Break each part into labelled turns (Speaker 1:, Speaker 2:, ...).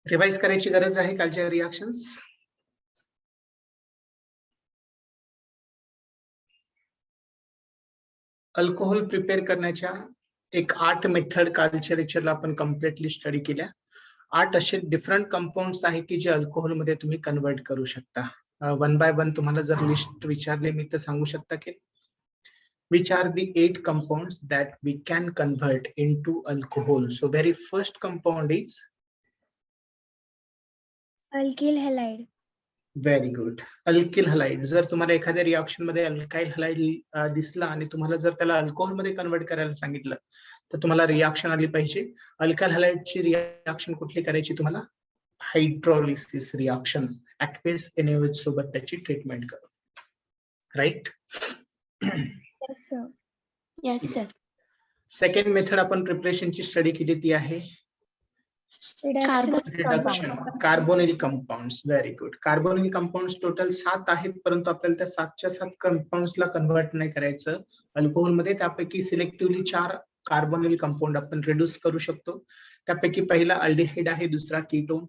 Speaker 1: Revise करायची गरज आहे कालच्या रिएक्शन्स. अल्कोहोल प्रिपेअर करण्याच्या एक 8 मेथड कालच्या लेक्चरला आपण कम्प्लिटली स्टडी केल्या. 8 असे डिफरंट कंपाऊंड्स आहे की जे अल्कोहोल मध्ये तुम्ही कन्वर्ट करू शकता. वन बाय वन तुम्हाला जर लिस्ट विचारले मी तर सांगू शकता की which are the 8 compounds that we can convert into alcohol. So very first compound is
Speaker 2: alkyl halide.
Speaker 1: Very good, alkyl halide. जर तुम्हाला एखाद्या रिएक्शन मध्ये अल्काइल हलाइड दिसला आणि तुम्हाला जर त्याला अल्कोहोल मध्ये कन्वर्ट करायला सांगितलं तर तुम्हाला रिएक्शन आली पाहिजे. अल्काइल हलाइडची रिएक्शन कुठली करायची तुम्हाला? हायड्रोलिसिस रिएक्शन, ऍक्वेस एनएच सोबत त्याची ट्रीटमेंट करू. Right?
Speaker 2: Yes sir.
Speaker 3: Yes sir.
Speaker 1: Second method आपण प्रिपरेशनची स्टडी केली ती आहे reduction, carbonyl compounds. Very good. Carbonyl compounds total 7 आहेत, परंतु आपल्याला त्या 7च्या 7 कंपाऊंड्सला कन्वर्ट नाही करायचं अल्कोहोल मध्ये. त्यापैकी सिलेक्टिव्हली 4 कार्बोनिल कंपाऊंड आपण रिड्यूस करू शकतो. त्यापैकी पहिला अल्डिहाइड आहे, दुसरा कीटोन,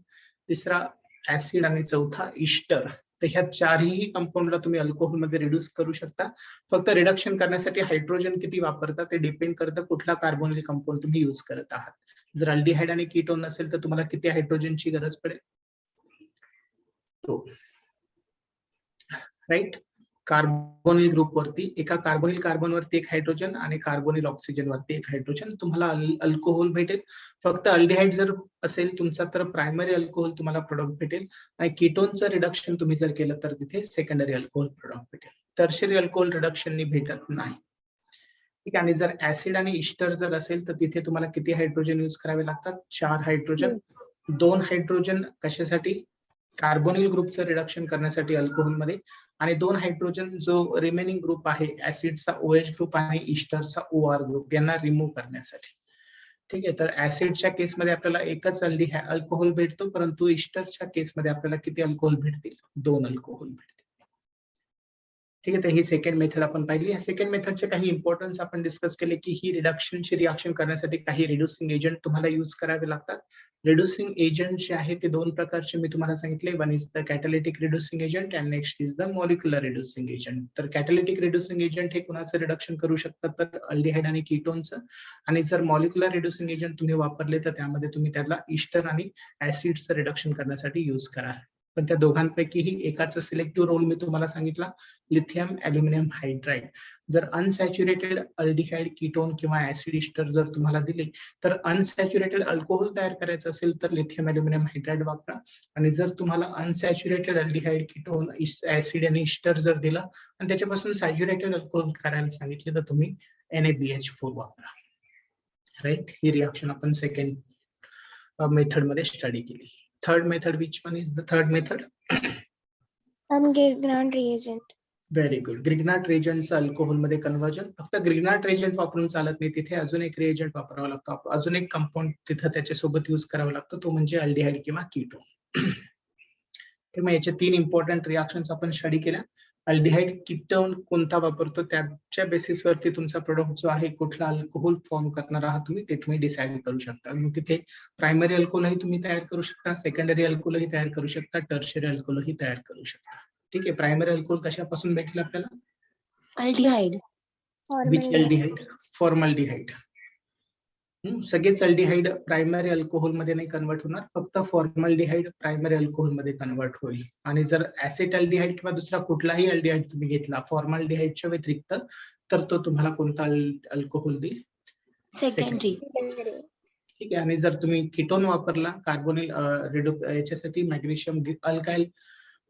Speaker 1: तिसरा ऍसिड आणि चौथा इस्टर. तर ह्या 4ही कंपाऊंडला तुम्ही अल्कोहोल मध्ये रिड्यूस करू शकता. फक्त रिडक्शन करण्यासाठी हायड्रोजन किती वापरता ते डिपेंड करतं कुठला कार्बोनिल कंपाऊंड तुम्ही यूज करत आहात. जर अल्डिहाइड आणि कीटोन नसेल तर तुम्हाला किती हायड्रोजनची गरज पडेल? राईट. कार्बोनिल ग्रुप वरती एका कार्बोनिल कार्बन वरती एक हायड्रोजन आणि कार्बोनिल ऑक्सिजन वरती एक हायड्रोजन, तुम्हाला अल्कोहोल भेटेल. फक्त अल्डिहाइड जर असेल तुमचा तर प्रायमरी अल्कोहोल तुम्हाला प्रोडक्ट भेटेल आणि कीटोनचं रिडक्शन तुम्ही जर केलं तर तिथे सेकंडरी अल्कोहोल प्रोडक्ट भेटेल. टर्शरी अल्कोहोल रिडक्शननी भेटत नाही. ठीक आहे. आणि जर ऍसिड आणि इस्टर जर असेल तर तिथे तुम्हाला किती हायड्रोजन यूज करावे लागतात? 4 हायड्रोजन. 2 हायड्रोजन कशासाठी? कार्बोनिल ग्रुपचं रिडक्शन करण्यासाठी अल्कोहोल मध्ये, आणि 2 हायड्रोजन जो रिमेनिंग ग्रुप आहे ऍसिडचा OH ग्रुप आणि इस्टरचा OR ग्रुप यांना रिमूव्ह करण्यासाठी. ठीक आहे. तर ऍसिडच्या केसमध्ये आपल्याला एकच अल्कोहोल भेटतो, परंतु इस्टरच्या केसमध्ये आपल्याला किती अल्कोहोल भेटतील? 2 अल्कोहोल भेटतील. ठीक आहे. तर ही सेकंड मेथड आपण पाहिली. या सेकंड मेथडचे काही इम्पॉर्टन्स आपण डिस्कस केले की ही रिडक्शनची रिएक्शन करण्यासाठी काही रिड्युसिंग एजंट तुम्हाला यूज करावे लागतात. रिड्युसिंग एजंट जे आहे ते 2 प्रकारचे मी तुम्हाला सांगितले. One is the catalytic reducing agent and next is the molecular reducing agent. तर कॅटॅलिटिक रिड्युसिंग एजंट हे कुणाचं रिडक्शन करू शकतात? तर अल्डिहाइड आणि कीटोनचं. आणि जर मॉलिक्युलर रिड्युसिंग एजंट तुम्ही वापरले तर त्यामध्ये तुम्ही त्याला इस्टर आणि ऍसिडचं रिडक्शन करण्यासाठी यूज करा. पण त्या दोघांपैकीही एकाचा सिलेक्टिव्ह रोल मी तुम्हाला सांगितला, लिथियम अल्युमिनियम हायड्राइड. जर अनसॅच्युरेटेड अल्डिहाइड, कीटोन किंवा ऍसिड इस्टर जर तुम्हाला दिले तर अनसॅच्युरेटेड अल्कोहोल तयार करायचं असेल तर लिथियम अल्युमिनियम हायड्राइड वापरा. आणि जर तुम्हाला अनसॅच्युरेटेड अल्डिहाइड, कीटोन, ऍसिड आणि इस्टर जर दिला आणि त्याच्यापासून सॅच्युरेटेड अल्कोहोल करायला सांगितले तर तुम्ही NaBH4 वापरा. राईट. ही रिएक्शन आपण सेकंड मेथड मध्ये स्टडी केली. Third method, which one is the third method?
Speaker 2: Grignard reagent.
Speaker 1: Very good. Grignard reagent alcohol मध्ये कन्वर्जन. फक्त Grignard reagent वापरून चालत नाही, तिथे अजून एक रिएजंट वापरावा लागतो, अजून एक कंपाऊंड तिथे त्याच्यासोबत यूज करावा लागतो, तो म्हणजे अल्डिहाइड किंवा कीटोन. मग याचे 3 इम्पॉर्टंट रिएक्शन्स आपण स्टडी केल्या. अल्डिहाइड, कीटोन कोणता वापरतो त्याच्या बेसिसवरती तुमचा प्रोडक्ट जो आहे कुठला अल्कोहोल फॉर्म करणार आहात तुम्ही ते तुम्ही डिसाइड करू शकता. मग तिथे प्रायमरी अल्कोहोलही तुम्ही तयार करू शकता, सेकंडरी अल्कोहोलही तयार करू शकता, टर्शरी अल्कोहोलही तयार करू शकता. ठीक आहे. प्रायमरी अल्कोहोल कशापासून भेटेल आपल्याला?
Speaker 3: अल्डिहाइड.
Speaker 1: Which aldehyde? फॉर्मल्डिहाइड. सगळेच अल्डिहाइड प्रायमरी अल्कोहोल मध्ये नाही कन्वर्ट होणार, फक्त फॉर्मल्डिहाइड प्रायमरी अल्कोहोल मध्ये कन्वर्ट होईल. आणि जर ऍसिटल्डिहाइड किंवा दुसरा कुठलाही अल्डिहाइड तुम्ही घेतला फॉर्मल्डिहाइडच्या व्यतिरिक्त तर तो तुम्हाला कोणता अल्कोहोल देईल?
Speaker 3: सेकंडरी.
Speaker 1: ठीक आहे. आणि जर तुम्ही कीटोन वापरला कार्बोनिल याच्यासाठी मॅग्नेशियम अल्काइल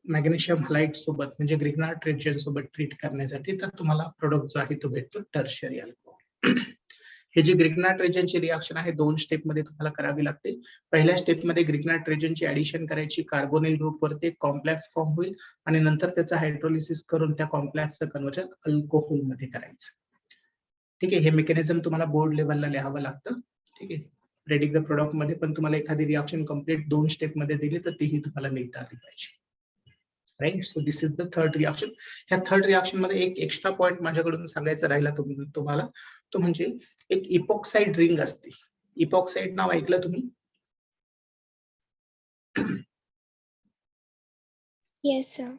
Speaker 1: मॅग्नेशियम हलाइड सोबत म्हणजे ग्रिग्नार्ड रिएजंट सोबत ट्रीट करण्यासाठी तर तुम्हाला प्रोडक्ट जो आहे तो भेटतो टर्शरी अल्कोहोल. हे जी ग्रिग्नार्ड रिएजंटची रिएक्शन आहे 2 स्टेप मध्ये तुम्हाला करावी लागते. पहिल्या स्टेप मध्ये ग्रिग्नार्ड रिएजंटची ऍडिशन करायची, कार्बोनिल ग्रुप वरती कॉम्प्लेक्स फॉर्म होईल आणि नंतर त्याचं हायड्रोलिसिस करून त्या कॉम्प्लेक्सचं कन्वर्जन अल्कोहोल मध्ये करायचं. ठीक आहे. हे मेकॅनिझम तुम्हाला बोर्ड लेवलला लिहावं लागतं. ठीक आहे. प्रेडिक्ट द प्रोडक्ट मध्ये पण तुम्हाला एखादी रिएक्शन कम्प्लीट 2 स्टेप मध्ये दिली तर तीही तुम्हाला लिहिता आली पाहिजे. Right. So this is the third reaction. ह्या थर्ड रिएक्शन मध्ये एक एक्स्ट्रा पॉइंट माझ्याकडून सांगायचा राहिला तुम्हाला. तो म्हणजे एक इपॉक्साइड रिंग असते. इपॉक्साइड नाव ऐकलं तुम्ही?
Speaker 2: Yes, sir.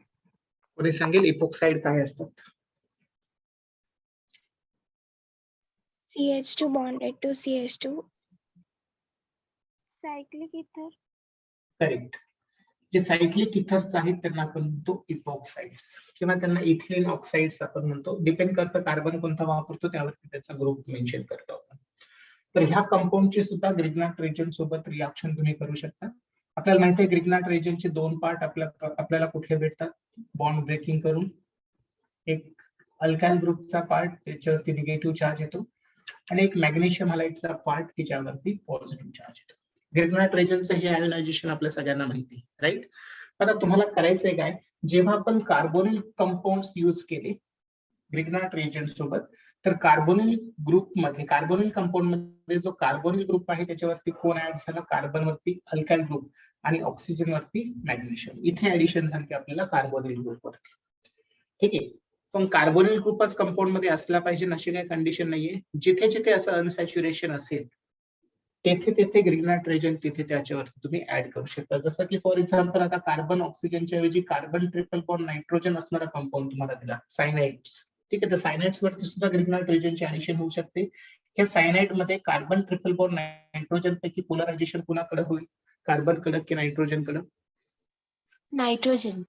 Speaker 1: कोणी सांगेल इपॉक्साइड काय असतात?
Speaker 2: CH2 bonded to CH2. Cyclic ether.
Speaker 1: Correct. जे सायक्लिक इथर्स आहेत त्यांना आपण म्हणतो इपॉक्साइड्स किंवा त्यांना इथिलीन ऑक्साइड्स आपण म्हणतो. डिपेंड करतं कार्बन कोणता वापरतो त्यावरती त्याचा ग्रुप मेन्शन करतो आपण. तर ह्या कंपाऊंडची सुद्धा ग्रिग्नाट रिजन सोबत रिएक्शन तुम्ही करू शकता. आपल्याला माहिती आहे ग्रिग्नाट रिजनचे दोन पार्ट आपल्याला कुठले भेटतात बॉन्ड ब्रेकिंग करून. एक अल्काइल ग्रुपचा पार्ट त्याच्यावरती निगेटिव्ह चार्ज येतो आणि एक मॅग्नेशियम हॅलाइडचा पार्ट त्याच्यावरती पॉझिटिव्ह चार्ज येतो. ग्रिग्नाट रिजनचं हे आयोनायझेशन आपल्या सगळ्यांना माहिती आहे, राईट? आता तुम्हाला करायचंय काय, जेव्हा आपण कार्बोनिल कंपाऊंड्स यूज केले ग्रिग्नाट रिजन सोबत, तर कार्बोनिल ग्रुपमध्ये कार्बोनिल कंपाऊंड मध्ये जो कार्बोनिल ग्रुप आहे त्याच्यावरती कोण ऍड झाला, कार्बन वरती अल्काइल ग्रुप आणि ऑक्सिजन वरती मॅग्नेशियम. इथे ऍडिशन झाली आपल्याला कार्बोनिल ग्रुप वरती. ठीक आहे. पण कार्बोनिल ग्रुपच कंपाऊंड मध्ये असला पाहिजे अशी काही कंडिशन नाहीये. जिथे जिथे असं अनसॅच्युरेशन असेल तेथे तेथे ग्रिग्नाट रिजन तिथे त्याच्यावरती तुम्ही ऍड करू शकता. जसं की फॉर एक्झाम्पल आता कार्बन ऑक्सिजनच्या ऐवजी कार्बन ट्रिपल बॉन्ड नायट्रोजन असणारा कंपाऊंड तुम्हाला दिला सायनाइड्स. ठीक आहे. तर सायनाइड्स वरती सुद्धा ग्रिग्नाट रिजनची ऍडिशन होऊ शकते. या सायनाइड मध्ये कार्बन ट्रिपल बॉन्ड नायट्रोजन पैकी पोलरायझेशन कुणाकडे होईल, कार्बन कडे की नायट्रोजन कडे?
Speaker 3: नायट्रोजन.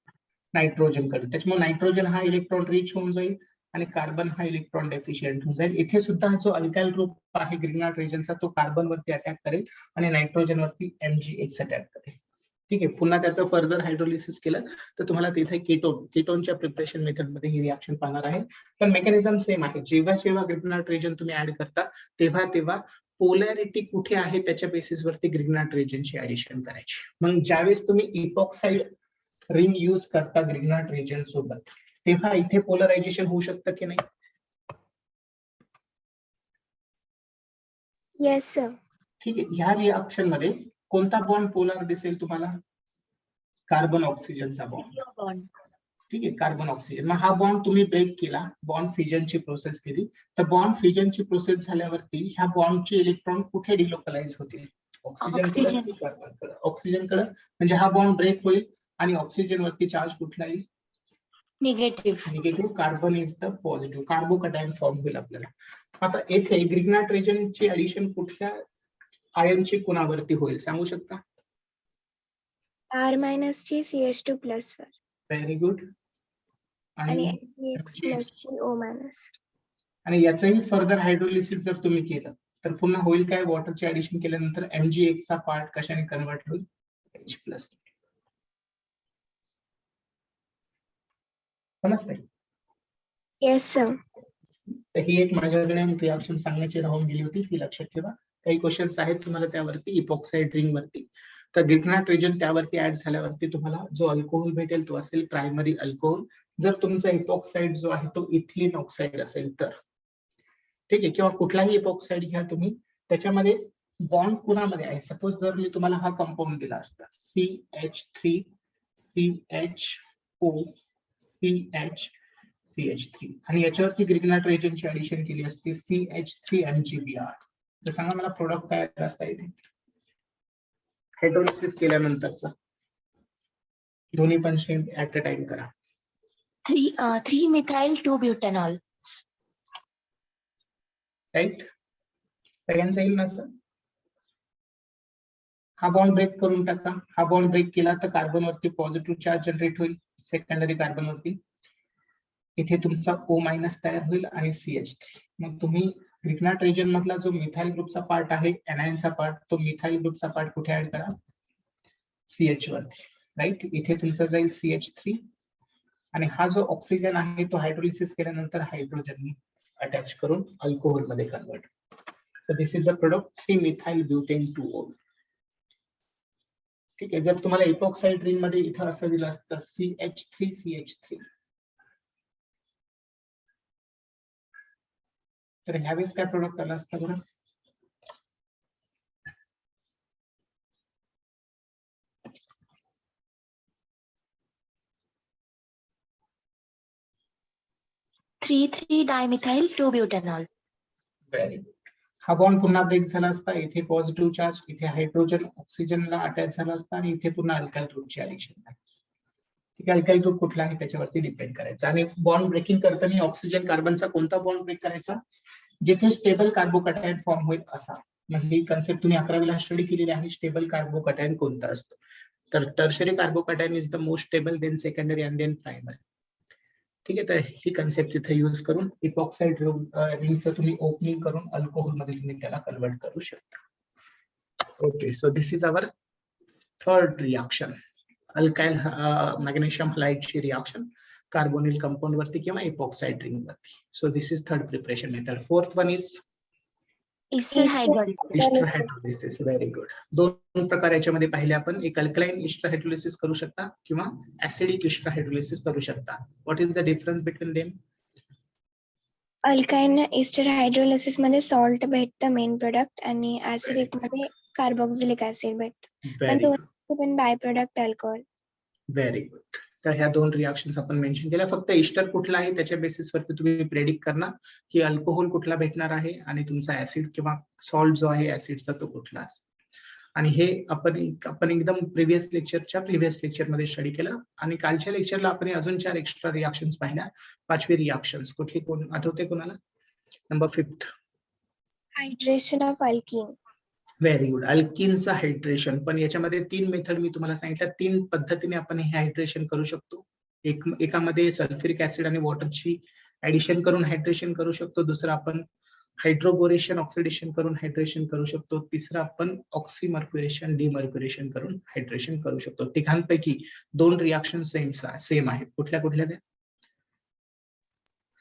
Speaker 1: नायट्रोजन कडे. त्याच्यामुळे नायट्रोजन हा इलेक्ट्रॉन रिच होऊन जाईल आणि कार्बन हा इलेक्ट्रॉन डेफिशियंट होऊन जाईल. इथे सुद्धा जो अल्काइल ग्रुप आहे ग्रिग्नाट रिजनचा तो कार्बन वरती अटॅक करेल आणि नायट्रोजन वरती MgX अटॅक करेल. ठीक आहे. पुन्हा त्याचं फर्दर हायड्रोलिसिस केलं तर तुम्हाला तिथे केटोनच्या प्रिपरेशन मेथड मध्ये ही रिएक्शन पाहणार आहे. पण मेकॅनिझम सेम आहे. जेव्हा जेव्हा ग्रिग्नाट रिजन तुम्ही ऍड करता तेव्हा तेव्हा पोलॅरिटी कुठे आहे त्याच्या बेसिस वरती ग्रिग्नाट रिजनची ऍडिशन करायची. मग ज्यावेळेस तुम्ही इपॉक्साइड रिंग यूज करता ग्रिग्नाट रिजन सोबत तेव्हा इथे पोलरायझेशन होऊ शकतं की नाही?
Speaker 2: Yes, sir.
Speaker 1: ठीक आहे. ह्या रिएक्शन मध्ये कोणता बॉन्ड पोलर दिसेल तुम्हाला? कार्बन ऑक्सिजनचा बॉन्ड.
Speaker 3: बॉन्ड.
Speaker 1: ठीक आहे. Carbon oxygen. मग हा बॉन्ड तुम्ही ब्रेक केला, बॉन्ड फिजनची प्रोसेस केली, तर बॉन्ड फिजनची प्रोसेस झाल्यावरती ह्या बॉन्डचे इलेक्ट्रॉन कुठे डिलोकलाइज होतील? ऑक्सिजन कडे, कार्बन कडे. ऑक्सिजन कडे. म्हणजे हा बॉन्ड ब्रेक होईल आणि ऑक्सिजन वरती चार्ज कुठला येईल?
Speaker 3: Negative.
Speaker 1: Negative. Carbon is the positive. Carbocation form होईल आपल्याला. आता येथे ग्रिग्नाट रिजनची ऍडिशन कुठल्या आयनची कुणावरती होईल सांगू शकता?
Speaker 2: R minus ची CH2 plus वर
Speaker 1: व्हेरी गुड.
Speaker 2: आणि
Speaker 1: आणि
Speaker 2: MgX plus ची O minus.
Speaker 1: आणि याचंही फर्दर हायड्रोलिसिस जर तुम्ही केलं तर पुन्हा होईल काय, वॉटरची ऍडिशन केल्यानंतर MgX चा पार्ट कशाने कन्वर्ट होईल? H+. समजतंय?
Speaker 2: Yes, sir.
Speaker 1: तर ही एक माझ्याकडे रिएक्शन सांगण्याची राहून गेली होती, ती लक्षात ठेवा. काही क्वेश्चन्स आहेत तुम्हाला त्यावरती इपॉक्साइड रिंग वरती. तर ग्रिग्नाट रिजन त्यावरती ऍड झाल्यावरती तुम्हाला जो अल्कोहोल भेटेल तो असेल प्रायमरी अल्कोहोल. जर तुमचा इपॉक्साइड जो आहे तो इथिलीन ऑक्साइड असेल तर, ठीक आहे, किंवा कुठलाही इपॉक्साइड घ्या तुम्ही, त्याच्यामध्ये बॉन्ड कुणामध्ये आहे? सपोज जर मी तुम्हाला हा कंपाऊंड दिला असता CH3 CHO CH3 आणि याच्यावरती ग्रिग्नाट रिजनची ऍडिशन केली असती CH3 MgBr. तर सांगा मला प्रोडक्ट काय असता इथे हायड्रोलिसिस केल्यानंतरचा? दोन्ही पण सेम ऍट अ टाइम करा.
Speaker 3: 3 मिथाइल 2 ब्युटेनॉल.
Speaker 1: राईट? सगळ्यांचं येईल ना सर? हा बॉन्ड ब्रेक करून टाका. हा बॉन्ड ब्रेक केला तर कार्बन वरती पॉझिटिव्ह चार्ज जनरेट होईल सेकंडरी कार्बन वरती. इथे तुमचा O- तयार होईल आणि CH3. मग तुम्ही ग्रिग्नाट रिजन मधला जो मिथाइल ग्रुपचा पार्ट आहे, एनायनचा पार्ट, तो मिथाइल ग्रुपचा पार्ट कुठे ऍड करा? CH वरती. राईट? इथे तुमचा जाईल CH3 आणि हा जो ऑक्सिजन आहे तो हायड्रोलिसिस केल्यानंतर हायड्रोजन अटॅच करून अल्कोहोल मध्ये कन्वर्ट. तर this is the product 3 methyl butane 2-ol. ठीक आहे. जर तुम्हाला इपॉक्साइड रिंग मध्ये इथं असं दिलं असतं CH3 CH3, तर ह्यावेळेस काय प्रोडक्ट आला असता बरं?
Speaker 3: Three dimethyl 2 butanol.
Speaker 1: Very good. हा बॉन्ड पुन्हा ब्रेक झाला असता, इथे पॉझिटिव्ह चार्ज, इथे हायड्रोजन ऑक्सिजनला अटॅच झाला असता आणि इथे पुन्हा अल्काइल ग्रुपची ऍडिशन झाली असती. ठीक आहे, अल्काइल ग्रुप कुठला आहे त्याच्यावरती डिपेंड करायचं. आणि बॉन्ड ब्रेकिंग करताना ऑक्सिजन कार्बनचा कोणता बॉन्ड ब्रेक करायचा, जिथे स्टेबल कार्बोकॅटायन फॉर्म होईल असा. म्हणजे ही कन्सेप्ट तुम्ही 11वीला स्टडी केलेली आहे. स्टेबल कार्बोकॅटायन कोणता असतो, तर tertiary carbocation is the most stable, then secondary and then primary. ठीक आहे, तर ही कन्सेप्ट इथे यूज करून इपॉक्साइड रिंगचं तुम्ही ओपनिंग करून अल्कोहोल मध्ये तुम्ही त्याला कन्वर्ट करू शकता. Okay, so this is our third reaction, alkyl magnesium हलाइडची रिएक्शन कार्बोनिल कंपाऊंड वरती किंवा इपॉक्साइड रिंग वरती. So this is third preparation method. Fourth one is
Speaker 3: Ester hydrolysis.
Speaker 1: Ester hydrolysis. Very good. दोन प्रकार याच्यामध्ये पाहिले आपण, एक अल्कलाइन ईस्टर हायड्रोलिसिस करू शकता किंवा ऍसिडिक ईस्टर हायड्रोलिसिस करू शकता. What is the difference between them?
Speaker 2: Alkyne Easter hydrolysis मध्ये सॉल्ट भेटतं मेन प्रोडक्ट आणि ऍसिडिक मध्ये कार्बोक्सिलिक ऍसिड भेटतं. पण
Speaker 1: व्हेरी गुड,
Speaker 2: दोन्ही पण by product alcohol.
Speaker 1: Very good. तर ह्या दोन रिएक्शन्स आपण मेन्शन केल्या. फक्त ईस्टर कुठला आहे त्याच्या बेसिसवरती तुम्ही प्रेडिक्ट करणार की अल्कोहोल कुठला भेटणार आहे आणि तुमचा ऍसिड किंवा सॉल्ट जो आहे ऍसिडचा तो कुठला असेल. आणि हे आपण एकदम प्रिव्हियस लेक्चरमध्ये स्टडी केलं. आणि कालच्या लेक्चरला आपण अजून 4 एक्स्ट्रा रिएक्शन्स पाहिल्या. 5वी रिएक्शन्स कुठली, कोण आठवते कोणाला? Number 5th,
Speaker 2: hydration of alkene.
Speaker 1: Very good. अल्किनचं हायड्रेशन. पण याच्यामध्ये 3 मेथड मी तुम्हाला सांगितलं, 3 पद्धतीने आपण हे हायड्रेशन करू शकतो. एकामध्ये सल्फ्युरिक ऍसिड आणि वॉटरची ऍडिशन करून हायड्रेशन करू शकतो. दुसरं आपण हायड्रोबोरेशन ऑक्सिडेशन करून हायड्रेशन करू शकतो. तिसरं आपण ऑक्सीमर्क्युरेशन डिमर्क्युरेशन करून हायड्रेशन करू शकतो. तिघांपैकी 2 रिएक्शन सेम आहेत. कुठल्या कुठल्या त्या?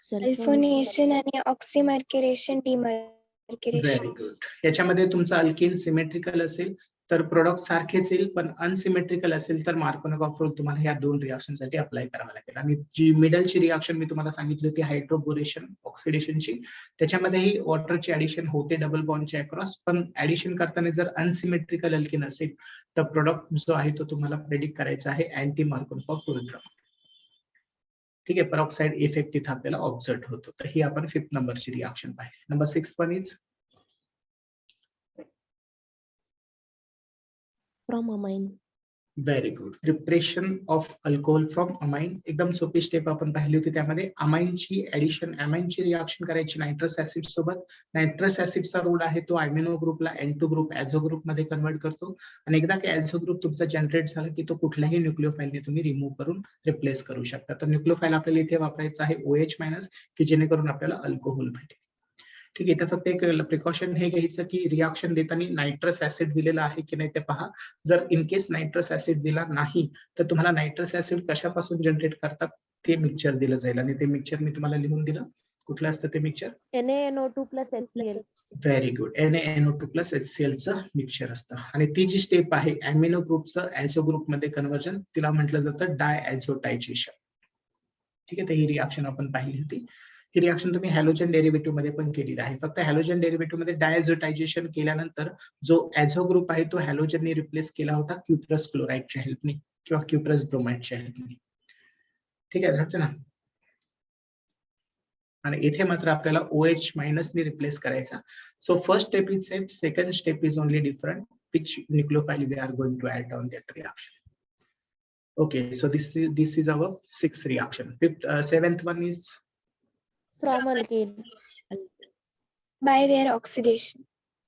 Speaker 2: सल्फोनेशन आणि ऑक्सीमर्क्युरेशन डिमर्क्युरेशन.
Speaker 1: Very good. याच्यामध्ये तुमचं अल्केन सिमेट्रिकल असेल तर प्रोडक्ट सारखेच येईल, पण अनसिमेट्रिकल असेल तर मार्कोनोव्ह रूल तुम्हाला ह्या 2 रिएक्शन साठी अप्लाय करावा लागेल. आणि जी मिडलची रिएक्शन मी तुम्हाला सांगितली होती हायड्रोबोरेशन ऑक्सिडेशनची, त्याच्यामध्येही वॉटरची ऍडिशन होते डबल बॉन्डच्या अक्रॉस. पण ऍडिशन करताना जर अनसिमेट्रिकल अल्केन असेल तर प्रोडक्ट जो आहे तो तुम्हाला प्रेडिक्ट करायचा आहे अँटी मार्कोनोव्ह रूल. ठीक आहे, परऑक्साइड इफेक्ट इथे आपल्याला ऑब्झर्व होतो. तर ही आपण 5th नंबरची रिएक्शन पाहिली. Number 6 one is
Speaker 4: from amine.
Speaker 1: Very good. Preparation of alcohol from amine. एकदम सोपी स्टेप आपण पाहिली होती. त्यामध्ये अमाइनची ऍडिशन, अमाइनची रिएक्शन करायची नायट्रस ऍसिड सोबत. नायट्रस ऍसिडचा रोल आहे तो अॅमिनो ग्रुपला N2 ग्रुप ऍझो ग्रुप मध्ये कन्वर्ट करतो. आणि एकदा की ऍझो ग्रुप तुमचा जनरेट झाला की तो कुठल्याही न्यूक्लिओफाईलने तुम्ही रिमूव्ह करून रिप्लेस करू शकता. तर न्यूक्लिओफाईल आपल्याला इथे वापरायचं आहे OH- की जेणेकरून आपल्याला अल्कोहोल भेटेल. ठीक आहे, तर फक्त एक प्रिकॉशन हे घ्यायचं की रिएक्शन देताना नायट्रस ऍसिड दिलेला आहे की नाही ते पहा. जर इन केस नायट्रस ऍसिड दिला नाही तर तुम्हाला नायट्रस ऍसिड कशापासून जनरेट करतात ते मिक्सचर दिलं जाईल. आणि ते मिक्सचर मी तुम्हाला लिहून दिलं. कुठलं असतं ते mixture?
Speaker 4: NaNO2 plus HCl.
Speaker 1: Very good. NaNO2 plus HCl चं मिक्सचर असतं. आणि ती जी स्टेप आहे अॅमिनो ग्रुपचं ऍझो ग्रुप मध्ये कन्व्हर्जन, तिला म्हटलं जातं डायॲझोटायझेशन. ठीक आहे, तर ही रिएक्शन आपण पाहिली होती. ही रिएक्शन तुम्ही हॅलोजन डेरिव्हेटिव्ह मध्ये पण केलेली आहे. फक्त हॅलोजन डेरिव्हेटिव्ह मध्ये डायॲझोटायझेशन केल्यानंतर जो ऍझो ग्रुप आहे तो हॅलोजनने रिप्लेस केला होता क्युप्रस क्लोराईडच्या हेल्पने किंवा क्युप्रस ब्रोमाइडच्या हेल्पने. ठीक आहे, लक्षात ना. आणि इथे मात्र आपल्याला OH- ने रिप्लेस करायचा. So first step is same, second step is only different, which nucleophile we are going to add on that reaction. Okay, so this is our 6th reaction. 7th one is
Speaker 4: From alkane.
Speaker 2: By their oxidation.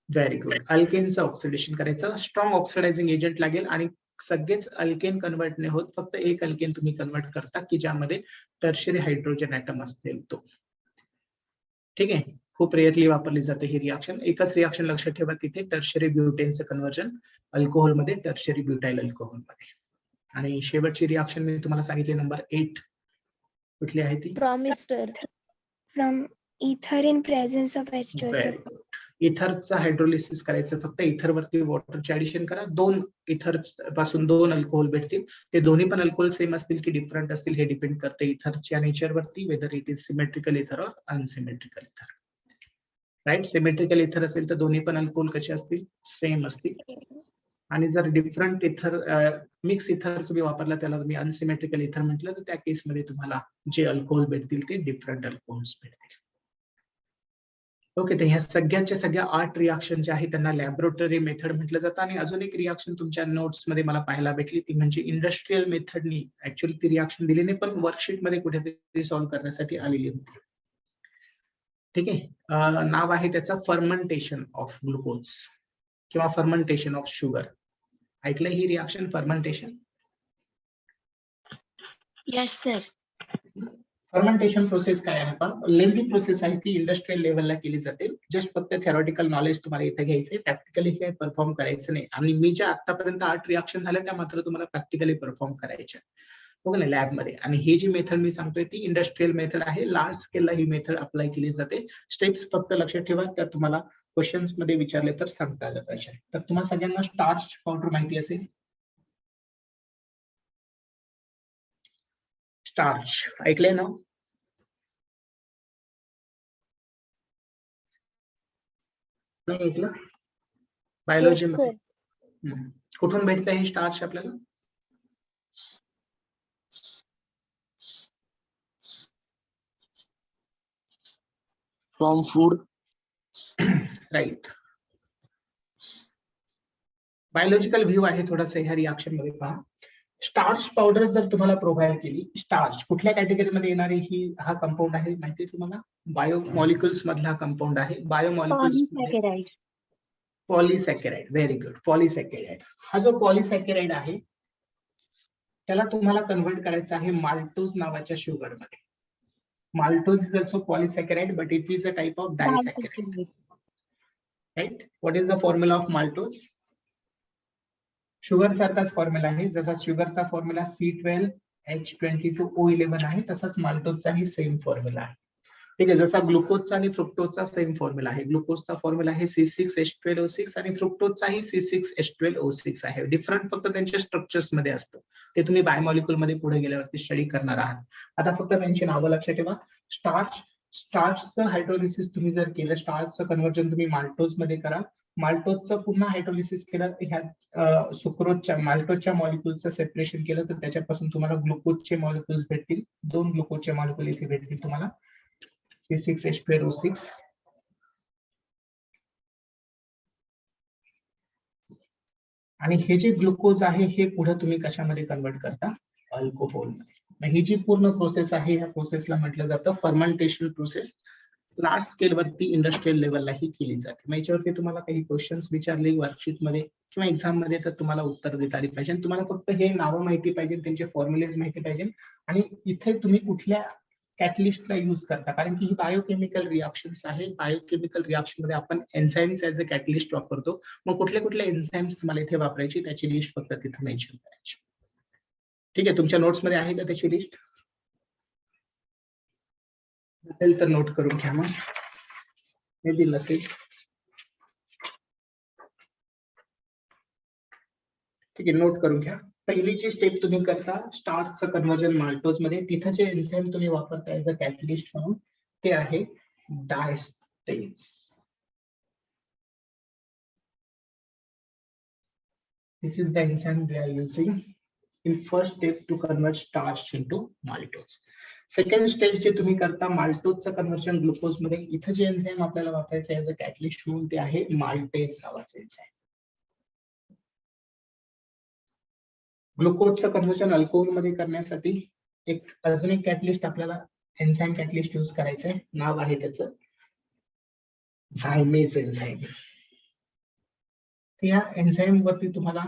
Speaker 1: Very good. अल्केनचं oxidation करायचं. Strong oxidizing agent लागेल आणि सगळेच alkane convert नाही होत, फक्त एक alkane तुम्ही कन्वर्ट करता की ज्यामध्ये टर्शरी हायड्रोजन ऍटम असतील तो. ठीक आहे, खूप रेअरली वापरली जाते ही रिएक्शन. एकच रिएक्शन लक्षात ठेवा तिथे, टर्शरी ब्युटेनचं कन्वर्जन अल्कोहोल मध्ये टर्शरी ब्युटाइल अल्कोहोल मध्ये. आणि शेवटची रिएक्शन मी तुम्हाला सांगितली नंबर 8. कुठली आहे ती?
Speaker 4: From ester.
Speaker 2: From ether in presence of H2SO.
Speaker 1: Very good. इथरचं हायड्रोलिसिस करायचं. फक्त इथर वरती वॉटरची ऍडिशन करा. 2 इथर पासून 2 अल्कोहोल भेटतील. ते दोन्ही पण अल्कोहोल सेम असतील की डिफरंट असतील हे डिपेंड करते इथरच्या नेचर वरती, वेदर इट इज सिमेट्रिकल इथर और अनसिमेट्रिकल इथर. राईट, सिमेट्रिकल इथर असेल तर दोन्ही पण अल्कोहोल कसे असतील? सेम असतील. आणि जर डिफरंट इथर मिक्स इथर तुम्ही वापरला त्याला तुम्ही अनसिमेट्रिकल इथर म्हटलं तर त्या केसमध्ये तुम्हाला जे अल्कोहोल भेटतील ते डिफरंट अल्कोहोल्स भेटतील. ओके, तर ह्या सगळ्याच्या सगळ्या 8 रिॲक्शन ज्या आहेत त्यांना लॅबोरेटरी मेथड म्हटलं जातं. आणि अजून एक रिॲक्शन तुमच्या नोट्स मध्ये मला पाहायला भेटली, ती म्हणजे इंडस्ट्रियल मेथडनी. ऍक्च्युअली ती रिॲक्शन दिली नाही, पण वर्कशीट मध्ये कुठेतरी सॉल्व्ह करण्यासाठी आलेली होती. ठीक आहे. नाव आहे त्याचं फर्मेंटेशन ऑफ ग्लुकोज किंवा फर्मेंटेशन ऑफ शुगर. ऐकलंय ही reaction fermentation?
Speaker 3: Yes, sir.
Speaker 1: Fermentation process काय आहे? लेंथी प्रोसेस आहे, ती इंडस्ट्रियल लेवलला केली जाते. जस्ट फक्त थेरॉटिकल नॉलेज तुम्हाला इथे घ्यायचंय, प्रॅक्टिकली हे परफॉर्म करायचं नाही. आणि मी ज्या आतापर्यंत 8 रिॲक्शन झाल्या त्या मात्र तुम्हाला प्रॅक्टिकली परफॉर्म करायच्या हो ना लॅब मध्ये. आणि ही जी मेथड मी सांगतोय ती इंडस्ट्रियल मेथड आहे. लार्ज स्केलला ही मेथड अप्लाय केली जाते. स्टेप्स फक्त लक्षात ठेवा, त्या तुम्हाला क्वेश्चन्स मध्ये विचारले तर सांगता आलं पाहिजे. तर तुम्हाला सगळ्यांना स्टार्च पावडर माहिती असेल. स्टार्च ऐकलंय ना? नाही ऐकलं? बायोलॉजी
Speaker 4: Yes,
Speaker 1: मध्ये
Speaker 4: sir.
Speaker 1: कुठून भेटतं हे स्टार्च आपल्याला?
Speaker 5: From food.
Speaker 1: Right. Biological view आहे थोडासा ह्या रिॲक्शन मध्ये. पहा, स्टार्च पावडर जर तुम्हाला प्रोव्हाइड केली, स्टार्च कुठल्या कॅटेगरीमध्ये येणारी ही हा कंपाऊंड आहे माहिती आहे तुम्हाला? बायो मॉलिक्युल्स मधला कंपाऊंड आहे. Biomolecules
Speaker 3: Polysaccharides.
Speaker 1: Polysaccharide. Very good, polysaccharide. हा जो पॉलिसॅकॅराइड आहे त्याला तुम्हाला कन्व्हर्ट करायचं आहे माल्टोज नावाच्या शुगर मध्ये. Maltose is also polysaccharide, but it is a type of disaccharide. Right? What is the formula of maltose? Sugar सारखाच फॉर्म्युला आहे. जसा शुगरचा फॉर्म्युला C12H22O11 आहे, तसाच माल्टोजचाही सेम फॉर्म्युला आहे. ठीक आहे. जसा ग्लुकोजचा आणि फ्रुक्टोजचा सेम फॉर्म्युला आहे. ग्लुकोजचा फॉर्म्युला आहे C6H12O6 आणि फ्रुक्टोजचाही C6H12O6 आहे. डिफरंट फक्त त्यांच्या स्ट्रक्चर्स मध्ये असतं. ते तुम्ही बायोमॉलिक्युल मध्ये पुढे गेल्यावरती स्टडी करणार आहात. आता फक्त त्यांची नावं लक्षात ठेवा. स्टार्चचं हायड्रोलिसिस तुम्ही जर केलं, स्टार्चचं कन्व्हर्जन तुम्ही माल्टोज मध्ये करा. माल्टोजचं पुन्हा हायड्रोलिसिस केलं, ह्या सुक्रोजच्या माल्टोजच्या मॉलिक्युलचं सेपरेशन केलं तर त्याच्यापासून तुम्हाला ग्लुकोजचे मॉलिक्युल्स भेटतील. 2 ग्लुकोजचे मॉलिक्युल इथे भेटतील तुम्हाला. C6H12O6. आणि हे जे ग्लुकोज आहे हे पुढे तुम्ही कशामध्ये कन्वर्ट करता? अल्कोहोल मध्ये. ही जी पूर्ण प्रोसेस आहे या प्रोसेसला म्हटलं जातं फर्मेंटेशन प्रोसेस. लार्ज स्केल वरती इंडस्ट्रियल लेवलला ही केली जाते. मग याच्यावरती तुम्हाला काही क्वेश्चन्स विचारले वर्कशीट मध्ये किंवा एक्झाम मध्ये तर तुम्हाला उत्तर देता आली पाहिजे. तुम्हाला फक्त हे नावं माहिती पाहिजे, त्यांचे फॉर्म्युलेज माहिती पाहिजे आणि इथे तुम्ही कुठल्या कॅटलिस्टला यूज करता, कारण की ही बायोकेमिकल रिॲक्शन्स आहे. बायोकेमिकल रिॲक्शन मध्ये आपण एन्झाइम्स ऍज अ कॅटलिस्ट वापरतो. मग कुठले कुठले एन्झाइम्स तुम्हाला इथे वापरायची त्याची लिस्ट फक्त तिथे मेन्शन करायची. ठीक आहे. तुमच्या नोट्स मध्ये आहे का त्याची लिस्ट? नसेल तर नोट करून घ्या. मग मे बी नसेल. ठीक आहे, नोट करून घ्या. पहिली जी स्टेप तुम्ही करता स्टार्चचं कन्व्हर्जन माल्टोज मध्ये, तिथं जे एन्झाइम तुम्ही वापरता ऍज अ कॅटलिस्ट म्हणून ते आहे diastase. This is the enzyme we are using in first step to convert starch into maltose. Second stage जे तुम्ही करता माल्टोजचं कन्व्हर्जन ग्लुकोज मध्ये, इथं जे एन्झाइम आपल्याला वापरायचं ऍज अ कॅटलिस्ट म्हणून ते आहे माल्टेज नावाचं एन्झाइम. ग्लुकोजचं कन्व्हर्जन अल्कोहोल मध्ये करण्यासाठी एक अजून एक कॅटलिस्ट आपल्याला एन्झाइम कॅटलिस्ट यूज करायचंय. नाव आहे त्याचं झायमेज एन्झाइम. या एन्झाइम वरती तुम्हाला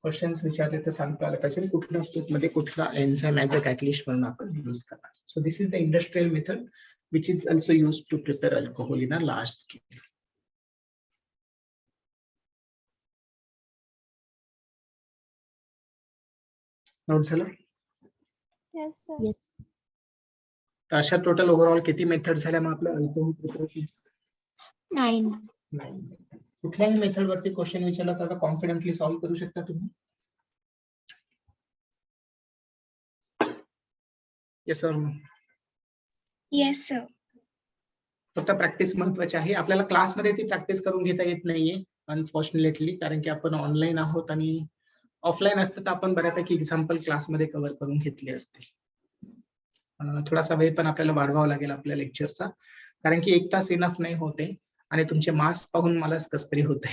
Speaker 1: क्वेश्चन्स विचारले तर सांगता आलं पाहिजे कुठल्या स्टेप मध्ये कुठला एन्झाइम ऍज अ कॅटलिस्ट म्हणून आपण यूज करणार. So this is the industrial method which is also use to prepare alcohol in a large scale. Note झालं?
Speaker 2: Yes, sir.
Speaker 4: Yes.
Speaker 1: तर अशा टोटल ओव्हरऑल किती मेथड झाल्या मग आपल्या अल्कोहोल प्रिपरेशन?
Speaker 3: 9.
Speaker 1: नाही. कुठल्याही मेथड वरती क्वेश्चन विचारला तर कॉन्फिडेंटली सॉल्व्ह करू शकता तुम्ही. Yes sir.
Speaker 2: Yes, sir.
Speaker 1: फक्त प्रॅक्टिस महत्वाची आहे. आपल्याला क्लासमध्ये ती प्रॅक्टिस करून घेता येत नाहीये अनफॉर्च्युनेटली, कारण की आपण ऑनलाईन आहोत आणि ऑफलाईन असतं तर आपण बऱ्यापैकी एक्झाम्पल क्लासमध्ये कव्हर करून घेतले असते. थोडासा वेळ पण आपल्याला वाढवावा लागेल आपल्या लेक्चरचा. कारण की 1 तास इनफ नाही होते आणि तुमचे मार्क्स पाहून मलाच कस तरी होते.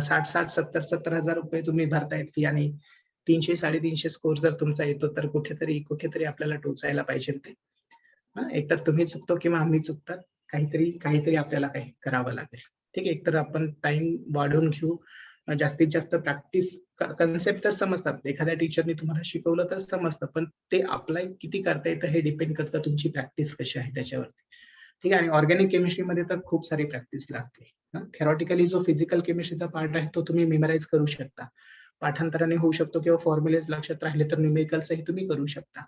Speaker 1: 60,000, 70,000 रुपये तुम्ही भरतायत फी आणि 300-350 स्कोर जर तुमचा येतो तर कुठेतरी आपल्याला टोचायला पाहिजे ते. एकतर तुम्ही चुकतो किंवा आम्ही चुकतात. काहीतरी आपल्याला काही करावं लागेल. ठीक आहे. एकतर आपण टाइम वाढवून घेऊ. जास्तीत जास्त प्रॅक्टिस कन्सेप्ट तर समजतात. एखाद्या टीचरने तुम्हाला शिकवलं तर समजतं, पण ते अप्लाय किती करता येतं हे डिपेंड करतं तुमची प्रॅक्टिस कशी आहे त्याच्यावरती. ठीक आहे. आणि ऑर्गॅनिक केमिस्ट्रीमध्ये तर खूप सारी प्रॅक्टिस लागते. थेरॉटिकली जो फिजिकल केमिस्ट्रीचा पार्ट आहे तो तुम्ही मेमराईज करू शकता. पाठांतराने होऊ शकतो किंवा फॉर्म्युलेज लक्षात राहिले तर न्यूमेरिकल्सही तुम्ही करू शकता.